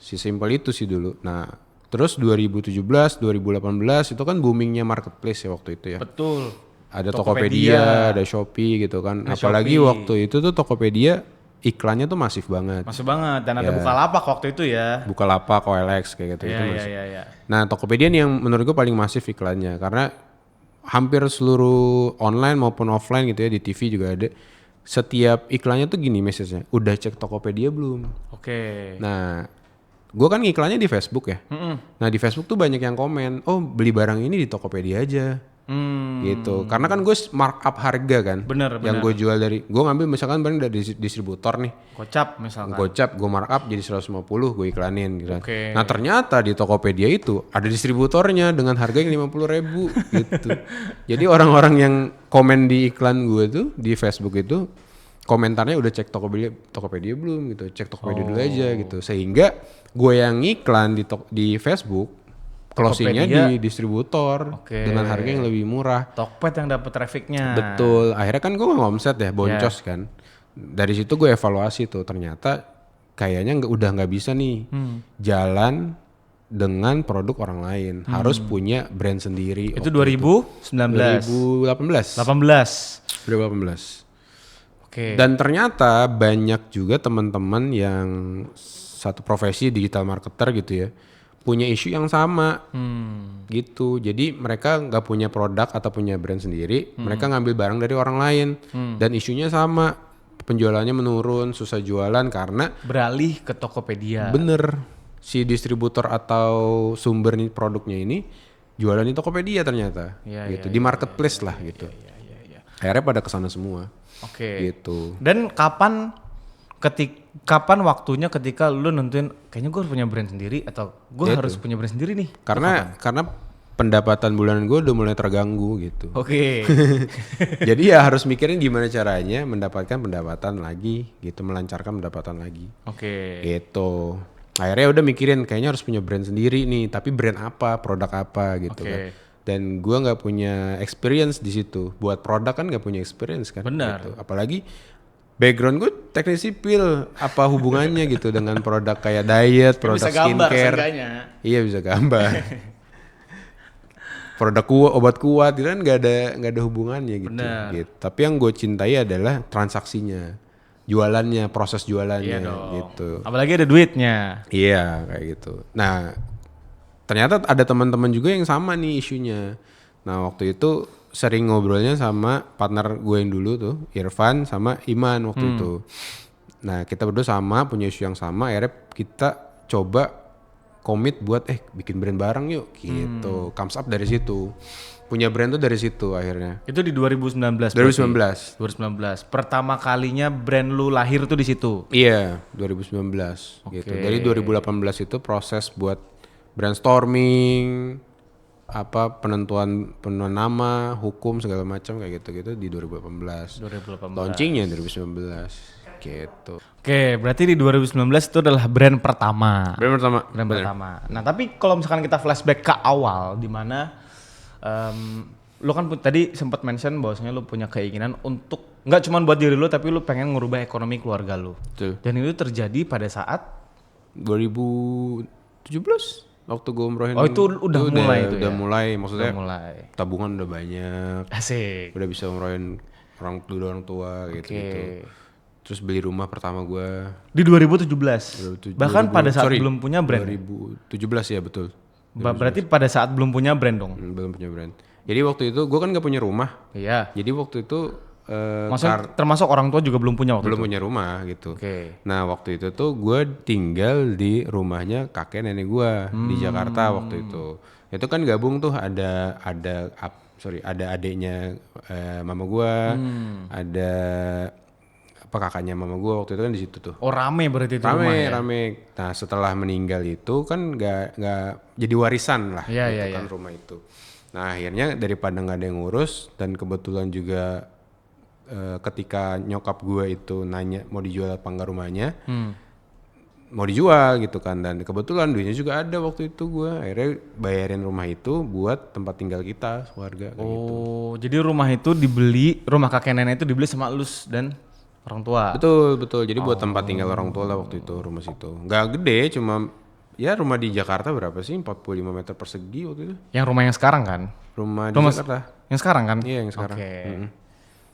Si simpel itu sih dulu. Nah, terus 2017, 2018 itu kan boomingnya marketplace ya waktu itu ya. Betul. Ada Tokopedia, ada Shopee gitu kan. Apalagi waktu itu tuh Tokopedia iklannya tuh masif banget. Masif banget dan ada Bukalapak waktu itu ya. Bukalapak, OLX kayak gitu. Iya. Nah, Tokopedia nih yang menurut gue paling masif iklannya karena hampir seluruh online maupun offline gitu ya, di TV juga ada. Setiap iklannya tuh gini message-nya, udah cek Tokopedia belum? Oke. Nah, gue kan ngiklannya di Facebook ya. Nah di Facebook tuh banyak yang komen, oh beli barang ini di Tokopedia aja. Gitu. Karena kan gue markup harga kan. Bener. Yang gue jual gue ngambil misalkan barang dari distributor nih. Gocap misalkan. Gocap, gue markup jadi 150, gue iklanin gitu. Okay. Nah ternyata di Tokopedia itu ada distributornya dengan harga yang 50.000 gitu. Jadi orang-orang yang komen di iklan gue tuh di Facebook itu, komentarnya udah cek Tokopedia belum gitu, cek Tokopedia dulu aja gitu, sehingga gue yang iklan di Facebook closingnya di distributor dengan harga yang lebih murah. Tokped yang dapat trafficnya. Betul, akhirnya kan gue nggak omset ya, boncos kan. Dari situ gue evaluasi tuh, ternyata kayaknya udah nggak bisa nih jalan dengan produk orang lain, harus punya brand sendiri. Itu 2019? 2018. 2018. Okay. Dan ternyata banyak juga teman-teman yang satu profesi digital marketer gitu ya, punya isu yang sama gitu. Jadi mereka nggak punya produk atau punya brand sendiri, mereka ngambil barang dari orang lain dan isunya sama, penjualannya menurun, susah jualan karena beralih ke Tokopedia. Bener, si distributor atau sumber produknya ini jualan di Tokopedia ternyata, gitu di marketplace lah gitu. Akhirnya pada kesana semua. Oke. Gitu. Dan kapan waktunya ketika lu nentuin kayaknya gue harus punya brand sendiri atau gue harus punya brand sendiri nih? Karena pendapatan bulanan gue udah mulai terganggu gitu. Oke. Jadi ya harus mikirin gimana caranya mendapatkan pendapatan lagi gitu, melancarkan pendapatan lagi. Oke. Gitu. Akhirnya udah mikirin kayaknya harus punya brand sendiri nih, tapi brand apa, produk apa gitu kan. Dan gue nggak punya experience di situ. Buat produk kan nggak punya experience kan. Benar. Gitu. Apalagi background gue teknik sipil, apa hubungannya gitu dengan produk kayak diet, produk bisa skincare. Iya bisa gambar. Produk obat kuat itu kan nggak ada hubungannya gitu. Gitu. Tapi yang gue cintai adalah transaksinya, jualannya, proses jualannya gitu. Apalagi ada duitnya. Iya kayak gitu. Nah ternyata ada teman-teman juga yang sama nih isunya. Nah waktu itu sering ngobrolnya sama partner gue yang dulu tuh, Irfan sama Iman waktu itu. Nah kita berdua sama, punya isu yang sama, akhirnya kita coba komit buat bikin brand bareng yuk gitu. Comes up dari situ. Punya brand tuh dari situ akhirnya. Itu di 2019. 2019. Pertama kalinya brand lu lahir tuh di situ. Iya, 2019 gitu. Dari 2018 itu proses buat brainstorming, penentuan nama, hukum segala macam kayak gitu di 2018. Launchingnya 2019 gitu. Oke, berarti di 2019 itu adalah brand pertama. Brand pertama. Nah, tapi kalau misalkan kita flashback ke awal di mana lu kan tadi sempat mention bahwasanya lu punya keinginan untuk nggak cuma buat diri lu tapi lu pengen ngerubah ekonomi keluarga lu. Betul. Dan itu terjadi pada saat 2017. Waktu gue umrohin. Oh itu udah mulai itu udah mulai, maksudnya tabungan udah banyak. Asik. Udah bisa umrohin orang tua gitu. Terus beli rumah pertama gue di 2017. Bahkan pada saat belum punya brand. 2017 ya betul. Berarti pada saat belum punya brand dong. Belum punya brand. Jadi waktu itu gue kan gak punya rumah. Iya. Jadi waktu itu maksudnya termasuk orang tua juga belum punya waktu itu. Belum punya rumah gitu. Oke. Nah waktu itu tuh gue tinggal di rumahnya kakek nenek gue di Jakarta waktu itu. Itu kan gabung tuh ada adiknya mama gue, ada kakaknya mama gue waktu itu kan di situ tuh. Oh rame berarti itu rumah ya? Rame. Nah setelah meninggal itu kan nggak jadi warisan lah kan rumah itu. Nah akhirnya daripada nggak ada yang ngurus dan kebetulan juga ketika nyokap gue itu nanya mau dijual apa enggak rumahnya, mau dijual gitu kan, dan kebetulan duitnya juga ada waktu itu, gue akhirnya bayarin rumah itu buat tempat tinggal kita keluarga. Oh gitu. Jadi rumah itu dibeli, rumah kakek nenek itu dibeli sama Lus dan orang tua. Betul. Jadi buat tempat tinggal orang tua lah waktu itu rumah situ. Nggak gede, cuma ya rumah di Jakarta berapa sih? 45 meter persegi waktu itu. Yang rumah yang sekarang kan? Rumah di Jakarta. Yang sekarang kan? Iya yang sekarang. Okay.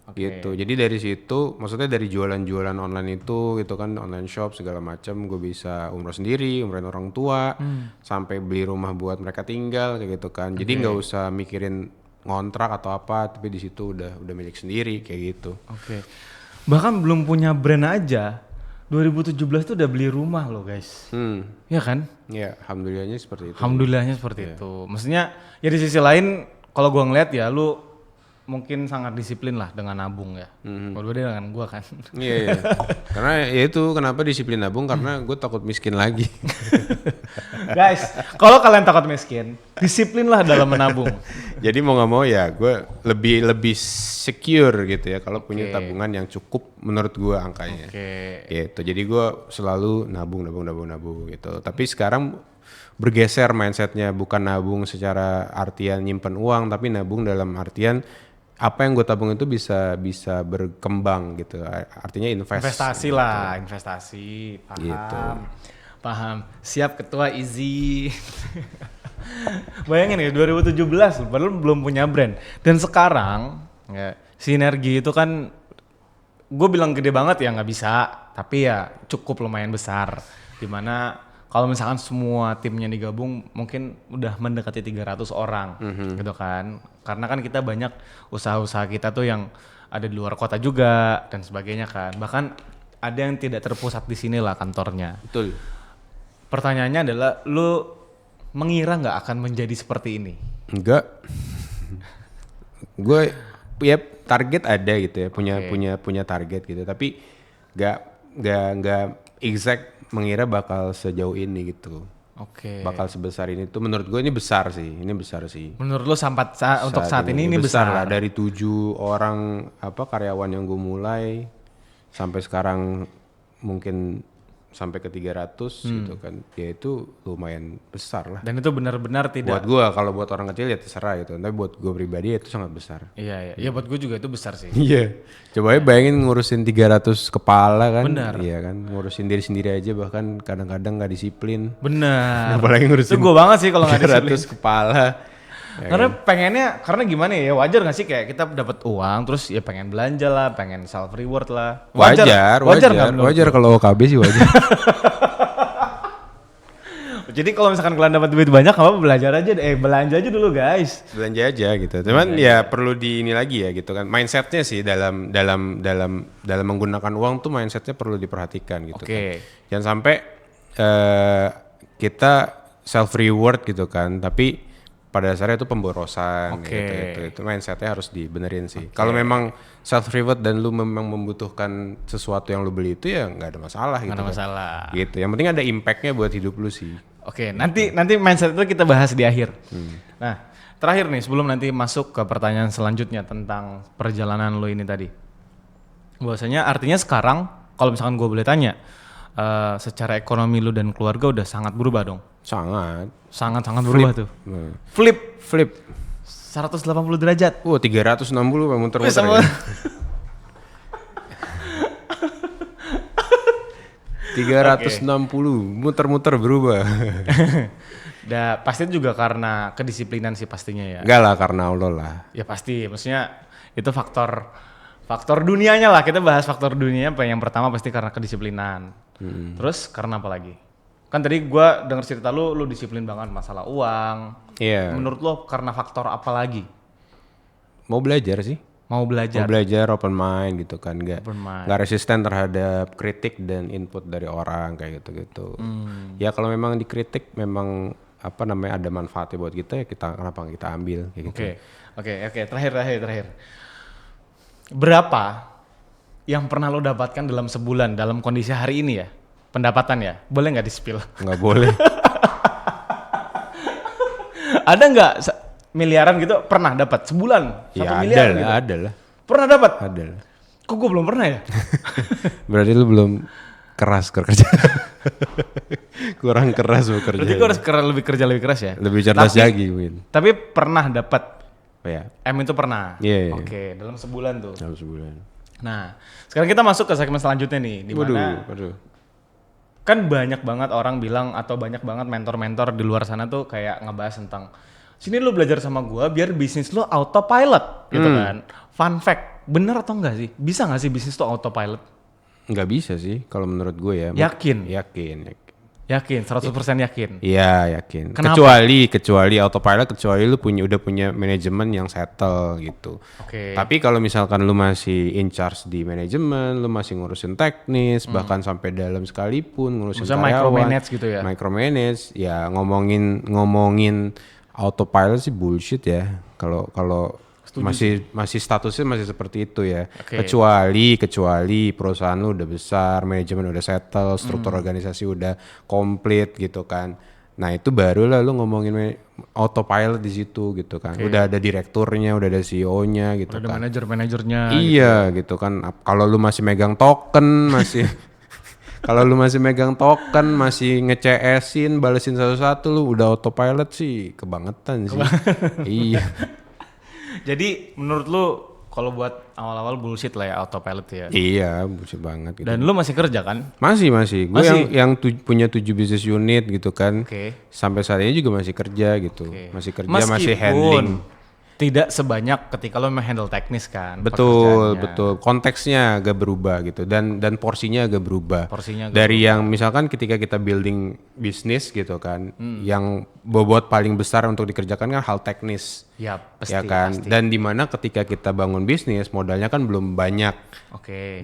Gitu. Jadi dari situ, maksudnya dari jualan-jualan online itu gitu kan, online shop segala macam, gue bisa umroh sendiri, umrohin orang tua, sampai beli rumah buat mereka tinggal kayak gitu kan. Jadi nggak usah mikirin ngontrak atau apa, tapi di situ udah milik sendiri kayak gitu. Oke. Bahkan belum punya brand aja, 2017 tuh udah beli rumah loh guys. Iya kan? Iya, alhamdulillahnya seperti itu. Alhamdulillahnya seperti itu. Maksudnya ya di sisi lain kalau gua ngeliat ya lu mungkin sangat disiplin lah dengan nabung ya. Kalau dia dengan gua kan. Iya. Karena ya itu kenapa disiplin nabung, karena gue takut miskin lagi. Guys, kalau kalian takut miskin, disiplinlah dalam menabung. Jadi mau nggak mau ya gue lebih secure gitu ya kalau punya tabungan yang cukup menurut gue angkanya. Gitu. Jadi gue selalu nabung gitu. Tapi sekarang bergeser mindsetnya, bukan nabung secara artian nyimpen uang, tapi nabung dalam artian apa yang gue tabung itu bisa berkembang gitu. Artinya investasi gitu. Lah, investasi. Paham. Gitu. Paham. Siap ketua Easy. Bayangin ya 2017 padahal belum punya brand. Dan sekarang ya, Sinergi itu kan gue bilang gede banget ya nggak bisa, tapi ya cukup lumayan besar. Dimana kalau misalkan semua timnya digabung mungkin udah mendekati 300 orang gitu kan. Karena kan kita banyak usaha-usaha kita tuh yang ada di luar kota juga dan sebagainya kan. Bahkan ada yang tidak terpusat di sini lah kantornya. Betul. Pertanyaannya adalah lu mengira nggak akan menjadi seperti ini? Enggak. Gue ya target ada gitu ya, punya target gitu, tapi nggak exact mengira bakal sejauh ini gitu. Bakal sebesar ini tuh menurut gue ini besar sih. Menurut lo untuk saat ini besar lah. Dari 7 orang karyawan yang gue mulai sampai sekarang mungkin sampai ke 300 gitu kan, ya itu lumayan besar lah. Dan itu benar-benar tidak. Buat gue, kalau buat orang kecil ya terserah gitu, tapi buat gue pribadi itu sangat besar. Iya, buat gue juga itu besar sih. Iya, coba bayangin ngurusin 300 kepala kan. Benar. Iya kan, ngurusin diri sendiri aja bahkan kadang-kadang nggak disiplin. Benar. Apalagi ngurusin. Itu gue banget sih kalau nggak disiplin. 300 kepala. Ya karena kan? Pengennya, karena gimana ya, wajar gak sih kayak kita dapat uang terus ya pengen belanja lah, pengen self reward lah. Wajar kalau OKB sih wajar. Jadi kalau misalkan kalian dapat duit banyak, apa belanja aja dulu guys. Belanja aja gitu. Cuman ya perlu di ini lagi ya gitu kan. Mindsetnya sih dalam menggunakan uang tuh mindsetnya perlu diperhatikan gitu kan. Jangan sampai kita self reward gitu kan, tapi pada dasarnya itu pemborosan gitu. Itu mindsetnya harus dibenerin sih. Kalau memang self reward dan lu memang membutuhkan sesuatu yang lu beli itu ya nggak ada masalah gitu. Nggak ada masalah. Gitu. Yang penting ada impactnya buat hidup lu sih. Nanti mindset itu kita bahas di akhir. Nah, terakhir nih sebelum nanti masuk ke pertanyaan selanjutnya tentang perjalanan lu ini tadi. Bahwasanya artinya sekarang kalau misalkan gue boleh tanya, secara ekonomi lu dan keluarga udah sangat berubah dong. Sangat berubah tuh. Flip 180 derajat. 360 muter-muter ya. 360 muter-muter berubah. Pasti juga karena kedisiplinan sih pastinya ya. Enggak lah, karena Allah lah. Ya pasti, maksudnya itu faktor Faktor dunianya lah, kita bahas faktor dunianya. Yang pertama pasti karena kedisiplinan. Terus karena apa lagi? Kan tadi gua denger cerita lu disiplin banget masalah uang. Iya. Menurut lu karena faktor apa lagi? Mau belajar sih. Mau belajar, open mind gitu kan, nggak resisten terhadap kritik dan input dari orang kayak gitu. Ya kalau memang dikritik memang apa namanya ada manfaatnya buat kita ya kenapa kita ambil kayak gitu. Oke. Terakhir. Berapa yang pernah lo dapatkan dalam sebulan dalam kondisi hari ini ya? Pendapatan ya? Boleh nggak di-spill? Nggak boleh. Ada nggak miliaran gitu pernah dapat sebulan? 1 miliar gitu? Ada lah. Pernah dapat? Ada lah. Kok gue belum pernah ya? Berarti lu belum keras kerja. Kurang keras bekerja. Berarti gue harus lebih keras ya? Lebih cerdas lagi Win. Tapi pernah dapat ya. M itu pernah? Iya. Oke, dalam sebulan tuh. Dalam sebulan. Nah, sekarang kita masuk ke segmen selanjutnya nih. Dimana kan banyak banget orang bilang atau banyak banget mentor-mentor di luar sana tuh kayak ngebahas tentang sini lu belajar sama gua biar bisnis lu autopilot gitu kan. Fun fact, bener atau enggak sih? Bisa nggak sih bisnis tuh autopilot? Nggak bisa sih kalau menurut gue ya. Yakin? Yakin, 100% yakin? Iya yakin. Kenapa? Kecuali autopilot, kecuali lu udah punya manajemen yang settle gitu. Oke. Tapi kalau misalkan lu masih in charge di manajemen, lu masih ngurusin teknis, bahkan sampai dalam sekalipun ngurusin maksudnya karyawan. micromanage gitu ya? Micromanage, ya ngomongin autopilot sih bullshit ya. Kalau masih statusnya masih seperti itu ya. Okay. Kecuali perusahaan lu udah besar, manajemen udah settle, struktur organisasi udah komplit gitu kan. Nah, itu barulah lu ngomongin autopilot di situ gitu kan. Okay. Udah ada direkturnya, udah ada CEO-nya gitu udah kan. Ada manajer-manajernya. Iya gitu kan. Kalau lu masih megang token, masih masih nge-CS-in, balesin satu-satu, lu udah autopilot sih kebangetan sih. Iya. Jadi menurut lu kalau buat awal-awal bullshit lah ya autopilot ya? Iya, bullshit banget gitu. Dan lu masih kerja kan? Masih. Gue yang punya 7 business unit gitu kan. Sampai saat ini juga masih kerja gitu. Masih kerja, meskipun masih handling. Tidak sebanyak ketika lo handle teknis kan. Betul. Konteksnya agak berubah gitu dan porsinya agak berubah. Dari yang misalkan ketika kita building bisnis gitu kan, yang bobot paling besar untuk dikerjakan kan hal teknis. Ya, pasti. Ya kan. Pasti. Dan dimana ketika kita bangun bisnis modalnya kan belum banyak.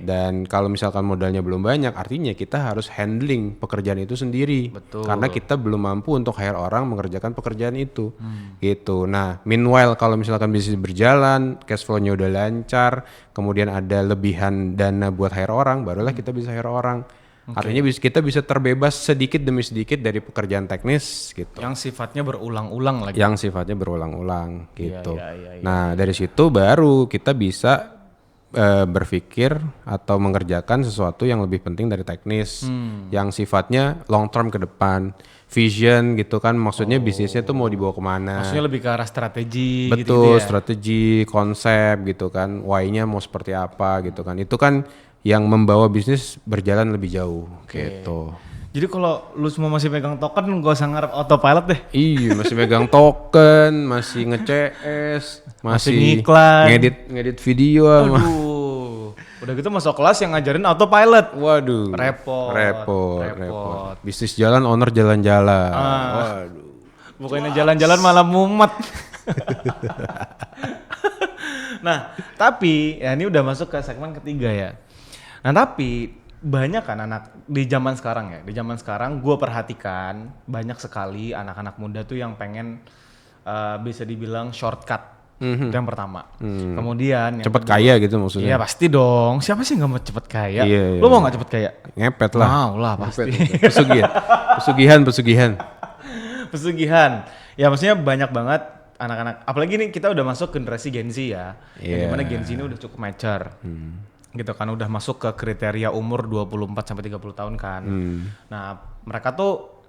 Dan kalau misalkan modalnya belum banyak, artinya kita harus handling pekerjaan itu sendiri. Betul. Karena kita belum mampu untuk hire orang mengerjakan pekerjaan itu. Gitu. Nah, meanwhile kalau misalkan bisnis berjalan, cash flow-nya udah lancar, kemudian ada lebihan dana buat hire orang, barulah kita bisa hire orang. Artinya kita bisa terbebas sedikit demi sedikit dari pekerjaan teknis gitu. Yang sifatnya berulang-ulang lagi. Gitu. Nah, dari situ baru kita bisa berpikir atau mengerjakan sesuatu yang lebih penting dari teknis, yang sifatnya long term ke depan. Vision gitu kan, maksudnya bisnisnya tuh mau dibawa kemana. Maksudnya lebih ke arah strategi. Betul, gitu ya? Strategi, konsep gitu kan, why-nya mau seperti apa gitu kan. Itu kan yang membawa bisnis berjalan lebih jauh gitu. Jadi kalau lu semua masih pegang token, gak usah ngarep autopilot deh. Iya, masih pegang token, masih nge-CS, masih ngiklan, ngedit video. Aduh, udah gitu masuk kelas yang ngajarin autopilot. Waduh, repot. Bisnis jalan, owner jalan-jalan. Waduh. Bukannya jalan-jalan malah mumet. Nah, tapi ya ini udah masuk ke segmen ketiga ya. Nah, tapi banyak kan anak di zaman sekarang ya. Di zaman sekarang gue perhatikan banyak sekali anak-anak muda tuh yang pengen bisa dibilang shortcut. Itu yang pertama. Kemudian cepet kaya gitu maksudnya. Iya pasti dong. Siapa sih nggak mau cepet kaya? Iya. Lo mau nggak cepet kaya? Ngepet lah. Mau lah pasti. Pesugihan. Ya maksudnya banyak banget anak-anak. Apalagi nih kita udah masuk generasi Gen Z ya. Yang dimana Gen Z ini udah cukup mature. Gitu kan udah masuk ke kriteria umur 24 sampai 30 tahun kan. Nah, mereka tuh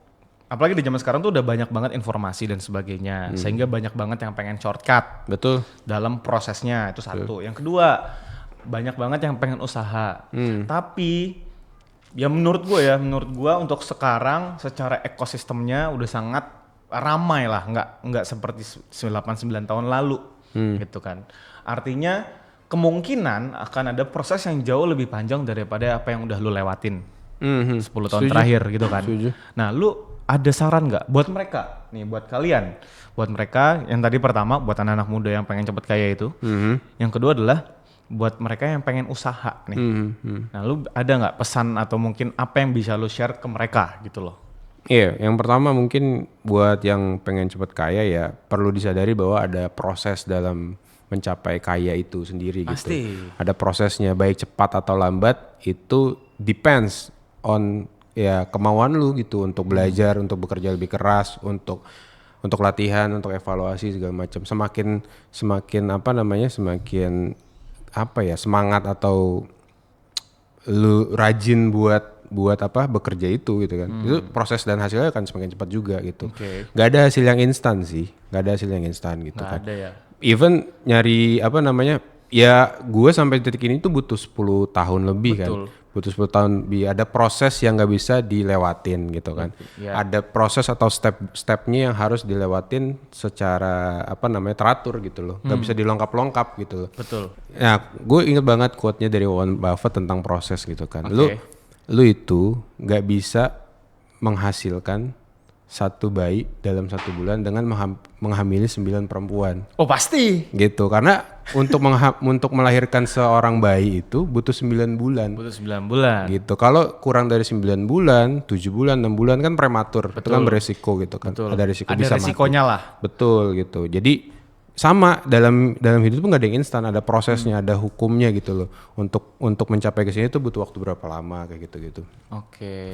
apalagi di zaman sekarang tuh udah banyak banget informasi dan sebagainya. Sehingga banyak banget yang pengen shortcut. Betul. Dalam prosesnya itu satu. Yang kedua, banyak banget yang pengen usaha. Tapi ya menurut gue untuk sekarang secara ekosistemnya udah sangat ramai lah, nggak seperti 89 tahun lalu gitu kan. Artinya kemungkinan akan ada proses yang jauh lebih panjang daripada apa yang udah lu lewatin 10 tahun Setuju. terakhir gitu kan. Setuju. Nah lu ada saran nggak buat mereka nih, buat kalian, buat mereka yang tadi pertama buat anak-anak muda yang pengen cepet kaya itu, yang kedua adalah buat mereka yang pengen usaha nih. Nah lu ada nggak pesan atau mungkin apa yang bisa lu share ke mereka gitu loh? Iya, yang pertama mungkin buat yang pengen cepet kaya ya perlu disadari bahwa ada proses dalam mencapai kaya itu sendiri gitu. Pasti. Ada prosesnya, baik cepat atau lambat itu depends on ya kemauan lu gitu untuk belajar, untuk bekerja lebih keras, untuk latihan, untuk evaluasi segala macam. Semakin apa namanya? Semakin apa ya? Semangat atau lu rajin buat apa bekerja itu gitu kan. Itu proses dan hasilnya akan semakin cepat juga gitu. Gak ada hasil yang instan sih, gak ada hasil yang instan gitu Nggak kan. ada ya. Even nyari apa namanya, ya gue sampai detik ini tuh butuh 10 tahun lebih kan. Butuh 10 tahun, ada proses yang gak bisa dilewatin gitu kan. Ada proses atau step-stepnya yang harus dilewatin secara apa namanya teratur gitu loh. Gak bisa dilengkap-lengkap gitu loh. Betul. Nah, gue inget banget quote-nya dari Warren Buffett tentang proses gitu kan. Lu itu gak bisa menghasilkan satu bayi dalam 1 bulan dengan menghamili 9 perempuan. Oh pasti. Gitu, karena untuk melahirkan seorang bayi itu butuh 9 bulan. Butuh 9 bulan. Gitu, kalau kurang dari 9 bulan, 7 bulan, 6 bulan kan prematur. Itu kan beresiko gitu kan. Ada risiko bisa mati. Ada resikonya lah. Betul gitu. Jadi sama dalam hidup tuh nggak ada yang instan, ada prosesnya, ada hukumnya gitu loh. Untuk mencapai ke sini tuh butuh waktu berapa lama kayak gitu. Oke.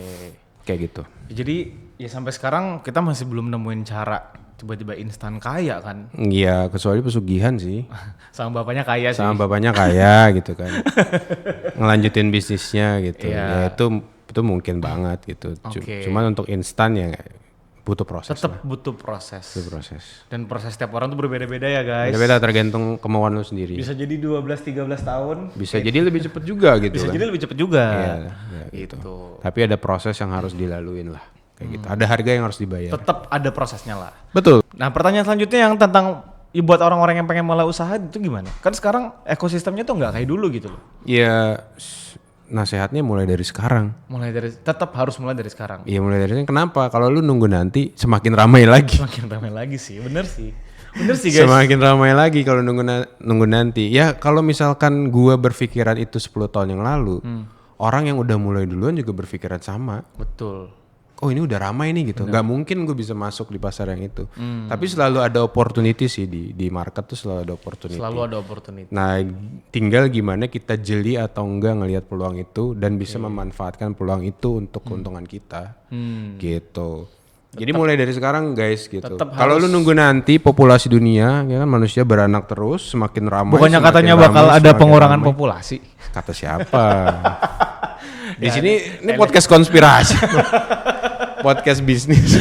Kayak gitu. Jadi ya sampai sekarang kita masih belum nemuin cara tiba-tiba instan kaya kan. Iya, kecuali pesugihan sih. Sama bapaknya kaya sih. Sama bapaknya kaya gitu kan. Ngelanjutin bisnisnya gitu. Ya itu mungkin banget gitu. Cuman untuk instan ya butuh proses. Tetap butuh proses. Butuh proses. Dan proses setiap orang tuh berbeda-beda ya guys. Beda-beda tergantung kemauan lu sendiri. Bisa jadi 12-13 tahun. Bisa jadi lebih cepet juga gitu. Bisa jadi lebih cepet juga. Iya, gitu. Tapi ada proses yang harus dilaluin lah. Kayak gitu. Ada harga yang harus dibayar. Tetap ada prosesnya lah. Betul. Nah pertanyaan selanjutnya yang tentang ya buat orang-orang yang pengen mulai usaha itu gimana? Kan sekarang ekosistemnya tuh nggak kayak dulu gitu loh. Ya nasihatnya mulai dari sekarang. Tetap harus mulai dari sekarang. Iya mulai dari sekarang. Kenapa? Kalau lu nunggu nanti semakin ramai lagi. Semakin ramai lagi sih, bener sih guys. Semakin ramai lagi kalau nunggu nanti. Ya kalau misalkan gua berpikiran itu 10 tahun yang lalu, orang yang udah mulai duluan juga berpikiran sama. Betul. Oh ini udah ramai nih gitu. Gak mungkin gue bisa masuk di pasar yang itu. Tapi selalu ada opportunity sih di market tuh selalu ada opportunity. Selalu ada opportunity. Nah tinggal gimana kita jeli atau enggak ngelihat peluang itu dan bisa memanfaatkan peluang itu untuk keuntungan kita. Gitu. Jadi mulai dari sekarang guys gitu. Kalau lu nunggu nanti populasi dunia ya kan manusia beranak terus semakin ramai. Bukannya katanya bakal ada pengurangan populasi. Kata siapa? Di sini ini podcast konspirasi. Podcast bisnis.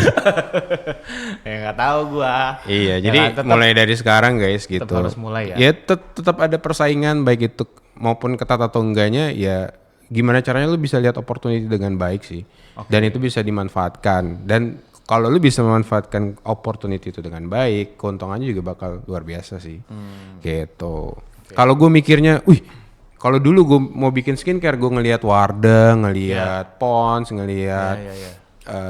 Ya nggak tahu gua. Iya, jadi mulai dari sekarang guys gitu. Tetap harus mulai ya. Ya tetap ada persaingan baik itu maupun ketat atau enggaknya ya gimana caranya lu bisa lihat opportunity dengan baik sih. Dan itu bisa dimanfaatkan dan kalau lu bisa memanfaatkan opportunity itu dengan baik, keuntungannya juga bakal luar biasa sih. Gitu. Kalau gue mikirnya, kalau dulu gue mau bikin skincare gue ngelihat Wardah, ngelihat Pond's, ngelihat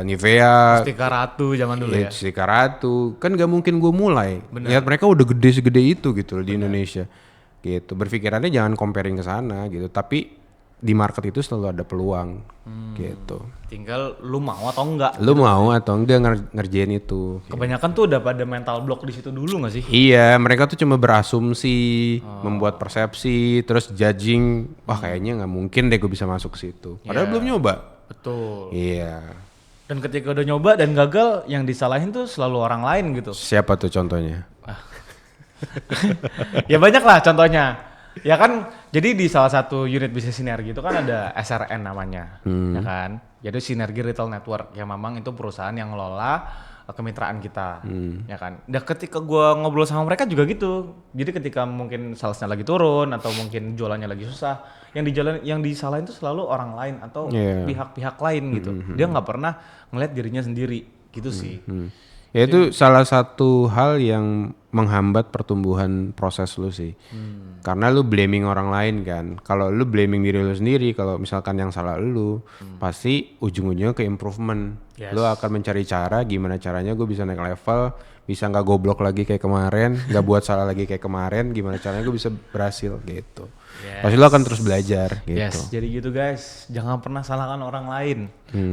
Nivea, Mustika Ratu zaman dulu ya. Mustika Ratu, kan gak mungkin gue mulai. Lihat mereka udah gede segede itu gitu loh di Indonesia. Gitu. Berpikirannya jangan comparing ke sana gitu. Tapi di market itu selalu ada peluang gitu. Tinggal lu mau atau enggak. Lu mau atau enggak ngerjain itu. Kebanyakan tuh udah pada mental block di situ dulu nggak sih? Iya, mereka tuh cuma berasumsi, membuat persepsi, terus judging. Wah kayaknya nggak mungkin deh gue bisa masuk ke situ. Padahal belum nyoba. Betul. Iya. Dan ketika udah nyoba dan gagal, yang disalahin tuh selalu orang lain gitu. Siapa tuh contohnya? Ya banyak lah contohnya. Ya kan, jadi di salah satu unit bisnis sinergi itu kan ada SRN namanya, ya kan. Jadi Sinergi Retail Network, ya memang itu perusahaan yang ngelola kemitraan kita, ya kan. Dan ketika gua ngobrol sama mereka juga gitu. Jadi ketika mungkin salesnya lagi turun atau mungkin jualannya lagi susah, yang disalahin itu selalu orang lain atau pihak-pihak lain gitu. Dia nggak pernah ngeliat dirinya sendiri, gitu sih. Ya itu salah satu hal yang menghambat pertumbuhan proses lu sih. Karena lu blaming orang lain kan. Kalau lu blaming diri lu sendiri, kalau misalkan yang salah lu, pasti ujung-ujungnya ke improvement. Yes. Lu akan mencari cara gimana caranya gue bisa naik level, bisa nggak goblok lagi kayak kemarin, nggak buat salah lagi kayak kemarin, gimana caranya gue bisa berhasil gitu. Yes. Pasti lu akan terus belajar gitu. Yes, jadi gitu guys. Jangan pernah salahkan orang lain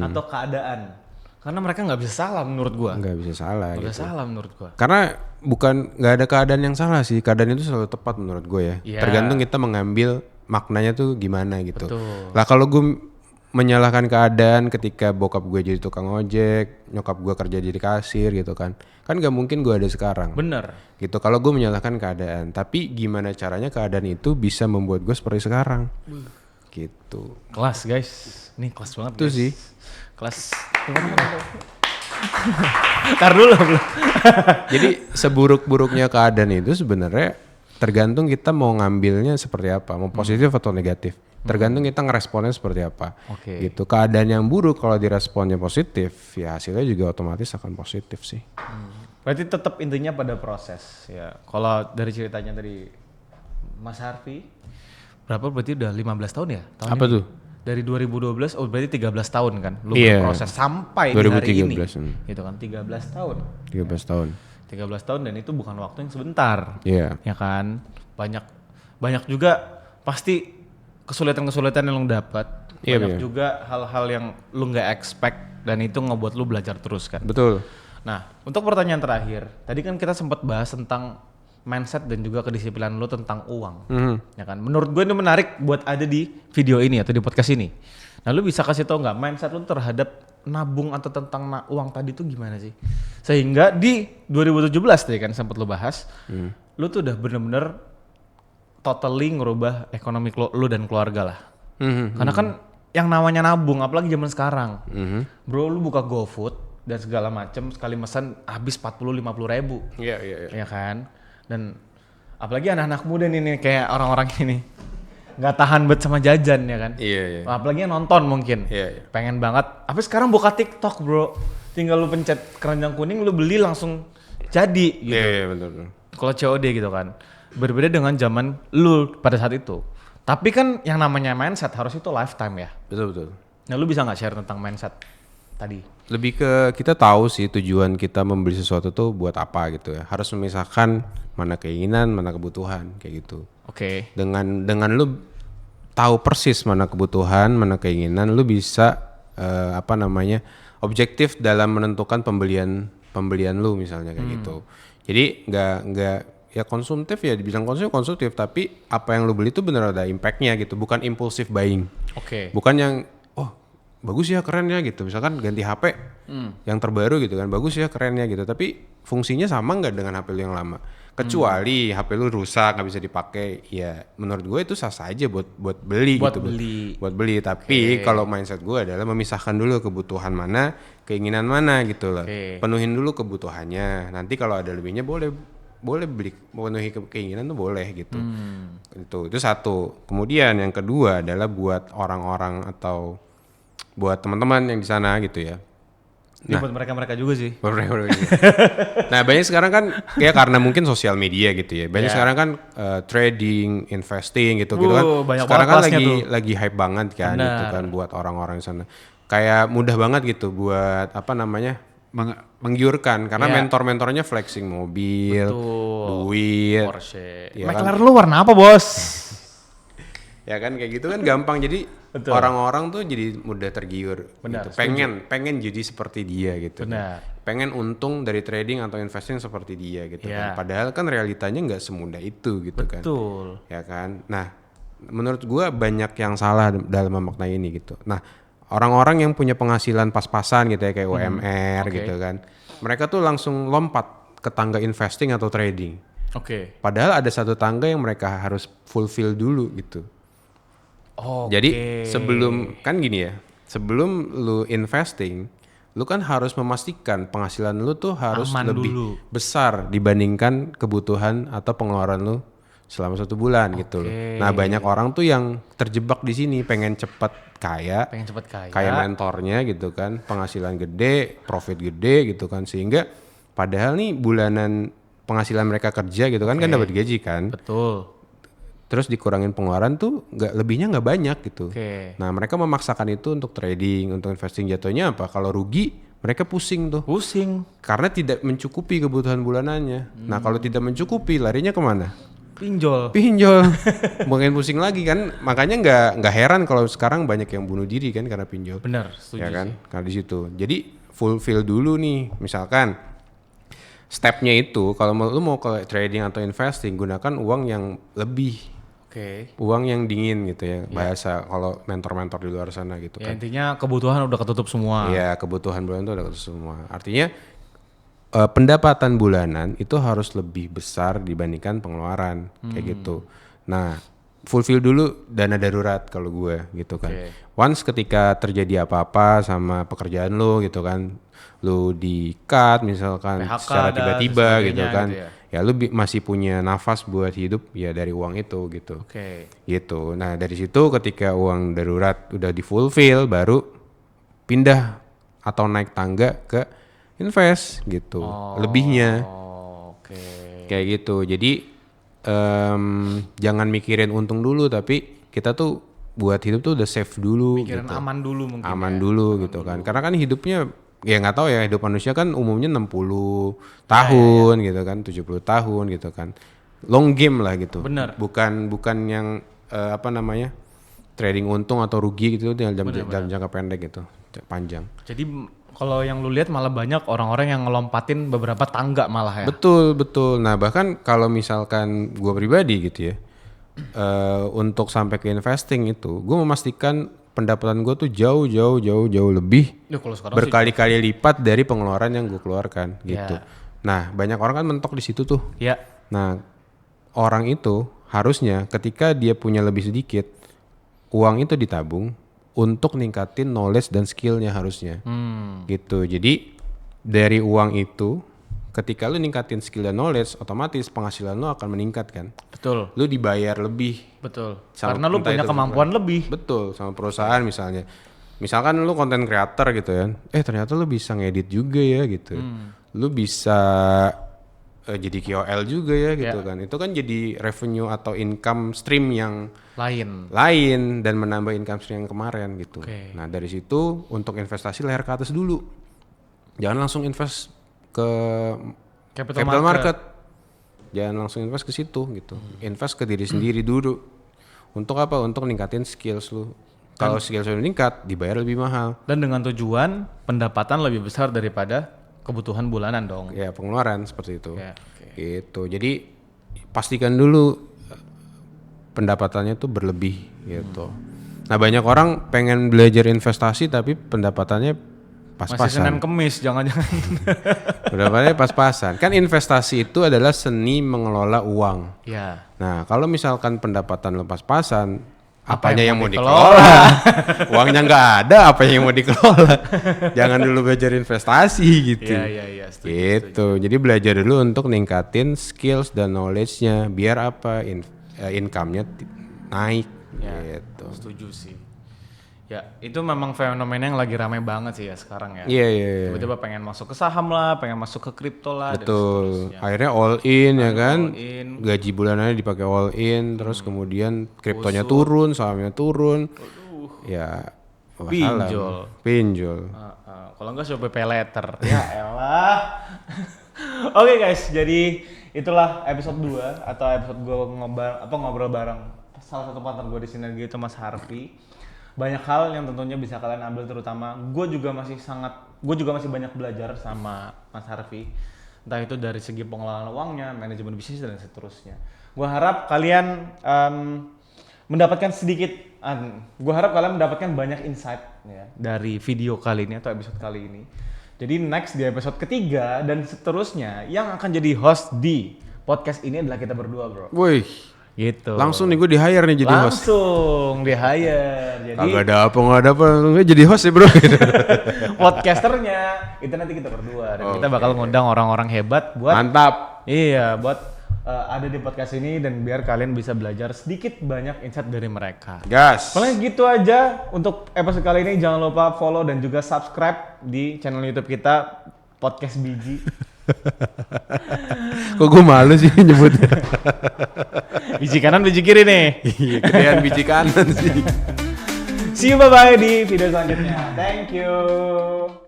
atau keadaan. Karena mereka nggak bisa salah menurut gua. Nggak bisa salah. Nggak gitu. bisa salah menurut gua. Karena nggak ada keadaan yang salah sih. Keadaan itu selalu tepat menurut gue ya. Yeah. Tergantung kita mengambil maknanya tuh gimana gitu. Betul. Lah kalau gue menyalahkan keadaan ketika bokap gue jadi tukang ojek, nyokap gue kerja jadi kasir gitu kan nggak mungkin gue ada sekarang. Bener. Gitu. Kalau gue menyalahkan keadaan, tapi gimana caranya keadaan itu bisa membuat gue seperti sekarang. Gitu. Kelas guys. Nih kelas banget. Itu guys. sih. Kelas. Ntar dulu belum. Jadi seburuk-buruknya keadaan itu sebenarnya tergantung kita mau ngambilnya seperti apa, mau positif atau negatif. Tergantung kita ngeresponnya seperti apa. Oke. Gitu. Keadaan yang buruk kalau diresponnya positif, ya hasilnya juga otomatis akan positif sih. Berarti tetap intinya pada proses ya. Kalau dari ceritanya dari Mas Harvey, berapa berarti udah 15 tahun ya? Tahun Apa ini? tuh? Dari 2012, oh berarti 13 tahun kan lu Iya. berproses sampai 2013, di hari ini. Gitu kan, 13 tahun. 13 tahun. 13 tahun dan itu bukan waktu yang sebentar. Iya. Ya kan? Banyak juga pasti kesulitan-kesulitan yang lu dapat. Iya, Banyak bener. juga hal-hal yang lu nggak expect dan itu ngebuat lu belajar terus kan. Betul. Nah, untuk pertanyaan terakhir, tadi kan kita sempat bahas tentang mindset dan juga kedisiplinan lu tentang uang. Ya kan? Menurut gue ini menarik buat ada di video ini atau di podcast ini. Nah, lu bisa kasih tau nggak mindset lu terhadap nabung atau tentang uang tadi tuh gimana sih? Sehingga di 2017 tadi kan sempat lu bahas, lu tuh udah bener-bener totally ngerubah ekonomi lu dan keluarga lah. Karena kan yang namanya nabung, apalagi zaman sekarang, bro lu buka GoFood dan segala macem sekali mesen habis 40-50 ribu. Iya. Ya kan? Dan apalagi anak-anak muda nih kayak orang-orang ini nggak tahan bet sama jajan ya kan? Iya. Apalagi yang nonton mungkin, Iya. pengen banget. Apa sekarang buka TikTok bro, tinggal lu pencet keranjang kuning, lu beli langsung jadi gitu. Iya, betul. Kalau COD gitu kan, berbeda dengan zaman lu pada saat itu. Tapi kan yang namanya mindset harus itu lifetime ya. Betul. Nah lu bisa nggak share tentang mindset tadi? Lebih ke kita tahu sih tujuan kita membeli sesuatu tuh buat apa gitu ya. Harus memisahkan mana keinginan, mana kebutuhan kayak gitu. Oke. Dengan lu tahu persis mana kebutuhan, mana keinginan, lu bisa objektif dalam menentukan pembelian lu misalnya kayak gitu. Jadi nggak ya konsumtif ya, dibilang konsumtif tapi apa yang lu beli tuh bener ada impactnya gitu, bukan impulsive buying. Oke. Bukan yang bagus ya keren ya gitu, misalkan ganti HP yang terbaru gitu kan, bagus ya keren ya gitu, tapi fungsinya sama nggak dengan HP lu yang lama, kecuali HP lu rusak nggak bisa dipakai, ya menurut gue itu sah saja buat beli Buat gitu, beli. buat beli. Tapi kalau mindset gue adalah memisahkan dulu kebutuhan mana, keinginan mana gitu loh. Penuhin dulu kebutuhannya, nanti kalau ada lebihnya boleh beli, memenuhi keinginan tuh boleh gitu. Itu satu. Kemudian yang kedua adalah buat orang-orang atau buat teman-teman yang di sana gitu ya. Ini buat mereka juga sih. Nah banyak sekarang kan ya karena mungkin sosial media gitu ya. Banyak sekarang kan trading, investing gitu kan. Sekarang kan lagi hype banget kan gitu kan buat orang-orang di sana. Kayak mudah banget gitu buat menggiurkan karena mentor-mentornya flexing mobil, duit, Porsche. Ya McLaren lu warna apa bos? Ya kan kayak gitu kan gampang, jadi orang-orang tuh jadi mudah tergiur. Benar, gitu. Pengen jadi seperti dia gitu. Benar. Pengen untung dari trading atau investing seperti dia gitu kan. Padahal kan realitanya nggak semudah itu gitu kan. Betul. Ya kan. Nah, menurut gua banyak yang salah dalam memaknai ini gitu. Nah, orang-orang yang punya penghasilan pas-pasan gitu ya kayak UMR gitu kan. Mereka tuh langsung lompat ke tangga investing atau trading. Padahal ada satu tangga yang mereka harus fulfill dulu gitu. Jadi sebelum lu investing, lu kan harus memastikan penghasilan lu tuh harus lebih besar dibandingkan kebutuhan atau pengeluaran lu selama 1 bulan gitu loh. Nah banyak orang tuh yang terjebak di sini, pengen cepat kaya, kayak mentornya gitu kan, penghasilan gede, profit gede gitu kan, sehingga Padahal nih bulanan penghasilan mereka kerja gitu kan dapat gaji kan. Betul. Terus dikurangin pengeluaran tuh lebihnya nggak banyak gitu. Nah mereka memaksakan itu untuk trading, untuk investing, jatuhnya apa? Kalau rugi mereka pusing tuh. Karena tidak mencukupi kebutuhan bulanannya. Nah kalau tidak mencukupi larinya kemana? Pinjol. Makin pusing lagi kan. Makanya nggak heran kalau sekarang banyak yang bunuh diri kan karena pinjol. Benar, setuju ya kan? sih. Karena di situ. Jadi fulfill dulu nih, misalkan stepnya itu kalau lu mau ke trading atau investing, gunakan uang yang lebih, uang yang dingin gitu ya, bahasa kalau mentor-mentor di luar sana gitu ya, kan. Intinya kebutuhan udah ketutup semua. Iya, kebutuhan bulanan itu udah ketutup semua. Artinya pendapatan bulanan itu harus lebih besar dibandingkan pengeluaran kayak gitu. Nah, fulfill dulu dana darurat kalau gue gitu kan. Once ketika terjadi apa-apa sama pekerjaan lo gitu kan, lo di cut misalkan PHK secara tiba-tiba gitu kan, gitu ya lo masih punya nafas buat hidup ya dari uang itu gitu. Gitu. Nah dari situ ketika uang darurat udah di fulfill, baru pindah atau naik tangga ke invest gitu, lebihnya. Kayak gitu. Jadi jangan mikirin untung dulu, tapi kita tuh buat hidup tuh udah save dulu. Mikirin gitu. aman dulu mungkin. Aman dulu gitu kan. Karena kan hidupnya ya nggak tahu ya, hidup manusia kan umumnya 60 tahun gitu kan, 70 tahun gitu kan. Long game lah gitu. Bener. Bukan yang trading untung atau rugi gitu dalam jangka pendek gitu, panjang. Jadi kalau yang lu lihat malah banyak orang-orang yang ngelompatin beberapa tangga malah ya. Betul. Nah bahkan kalau misalkan gue pribadi gitu ya, untuk sampai ke investing itu, gue memastikan pendapatan gue tuh jauh lebih berkali-kali lipat dari pengeluaran yang gue keluarkan gitu. Nah banyak orang kan mentok di situ tuh. Nah orang itu harusnya ketika dia punya lebih sedikit, uang itu ditabung untuk ningkatin knowledge dan skillnya harusnya. Gitu. Jadi dari uang itu, ketika lu ningkatin skill dan knowledge, otomatis penghasilan lu akan meningkat kan. Betul. Lu dibayar lebih. Betul. Karena lu punya kemampuan lebih. Betul, sama perusahaan misalnya. Misalkan lu content creator gitu ya. Ternyata lu bisa ngedit juga ya gitu. Lu bisa jadi KOL juga ya gitu kan. Itu kan jadi revenue atau income stream yang lain dan menambah income stream yang kemarin gitu. Nah dari situ untuk investasi leher ke atas dulu. Jangan langsung invest ke capital market. Jangan langsung invest ke situ gitu. Invest ke diri sendiri dulu. Untuk apa? Untuk ningkatin skills lu. Kalau skills lu meningkat, dibayar lebih mahal. Dan dengan tujuan pendapatan lebih besar daripada kebutuhan bulanan dong. Ya pengeluaran seperti itu. Gitu. Jadi pastikan dulu pendapatannya tuh berlebih gitu. Nah banyak orang pengen belajar investasi tapi pendapatannya pas-pasan. Masih Senin Kemis, jangan-jangan. Pendapatannya pas-pasan. Kan investasi itu adalah seni mengelola uang. Nah kalau misalkan pendapatan lo pas-pasan, apanya yang mau dikelola? Uangnya nggak ada, apa yang mau dikelola? Jangan dulu belajar investasi gitu. Gitu. Jadi belajar dulu untuk ningkatin skills dan knowledge-nya biar apa? Income-nya naik. Gitu. Setuju sih. Ya itu memang fenomena yang lagi ramai banget sih ya sekarang ya. Tiba-tiba pengen masuk ke saham lah, pengen masuk ke kripto lah. Betul. Akhirnya all in ya kan. Gaji bulanannya dipakai all in, terus kemudian kriptonya turun, sahamnya turun. Ya pinjol. Kalau enggak coba pay later. Ya elah. Oke guys, jadi itulah episode 2 atau episode gue ngobrol bareng salah satu partner gue di Sinergi itu Mas Harvey. Banyak hal yang tentunya bisa kalian ambil, terutama gue juga masih banyak belajar sama Mas Harvey, entah itu dari segi pengelolaan uangnya, manajemen bisnis dan seterusnya. Gue harap kalian mendapatkan banyak insight ya dari video kali ini atau episode kali ini. Jadi next di episode ketiga dan seterusnya yang akan jadi host di podcast ini adalah kita berdua, bro. Wih. Gitu. Langsung nih gue di hire nih jadi host. Langsung di hire. Jadi nggak ada apa jadi host ya bro. Podcasternya itu nanti kita berdua dan kita bakal ngundang orang-orang hebat buat mantap. Iya, buat ada di podcast ini dan biar kalian bisa belajar sedikit banyak insight dari mereka. Gas. Paling gitu aja untuk episode kali ini. Jangan lupa follow dan juga subscribe di channel YouTube kita Podcast Biji. Kok gue malu sih nyebutnya. Biji kanan, biji kiri nih. Iya, gedean biji kanan sih. See you, bye-bye di video selanjutnya. Thank you.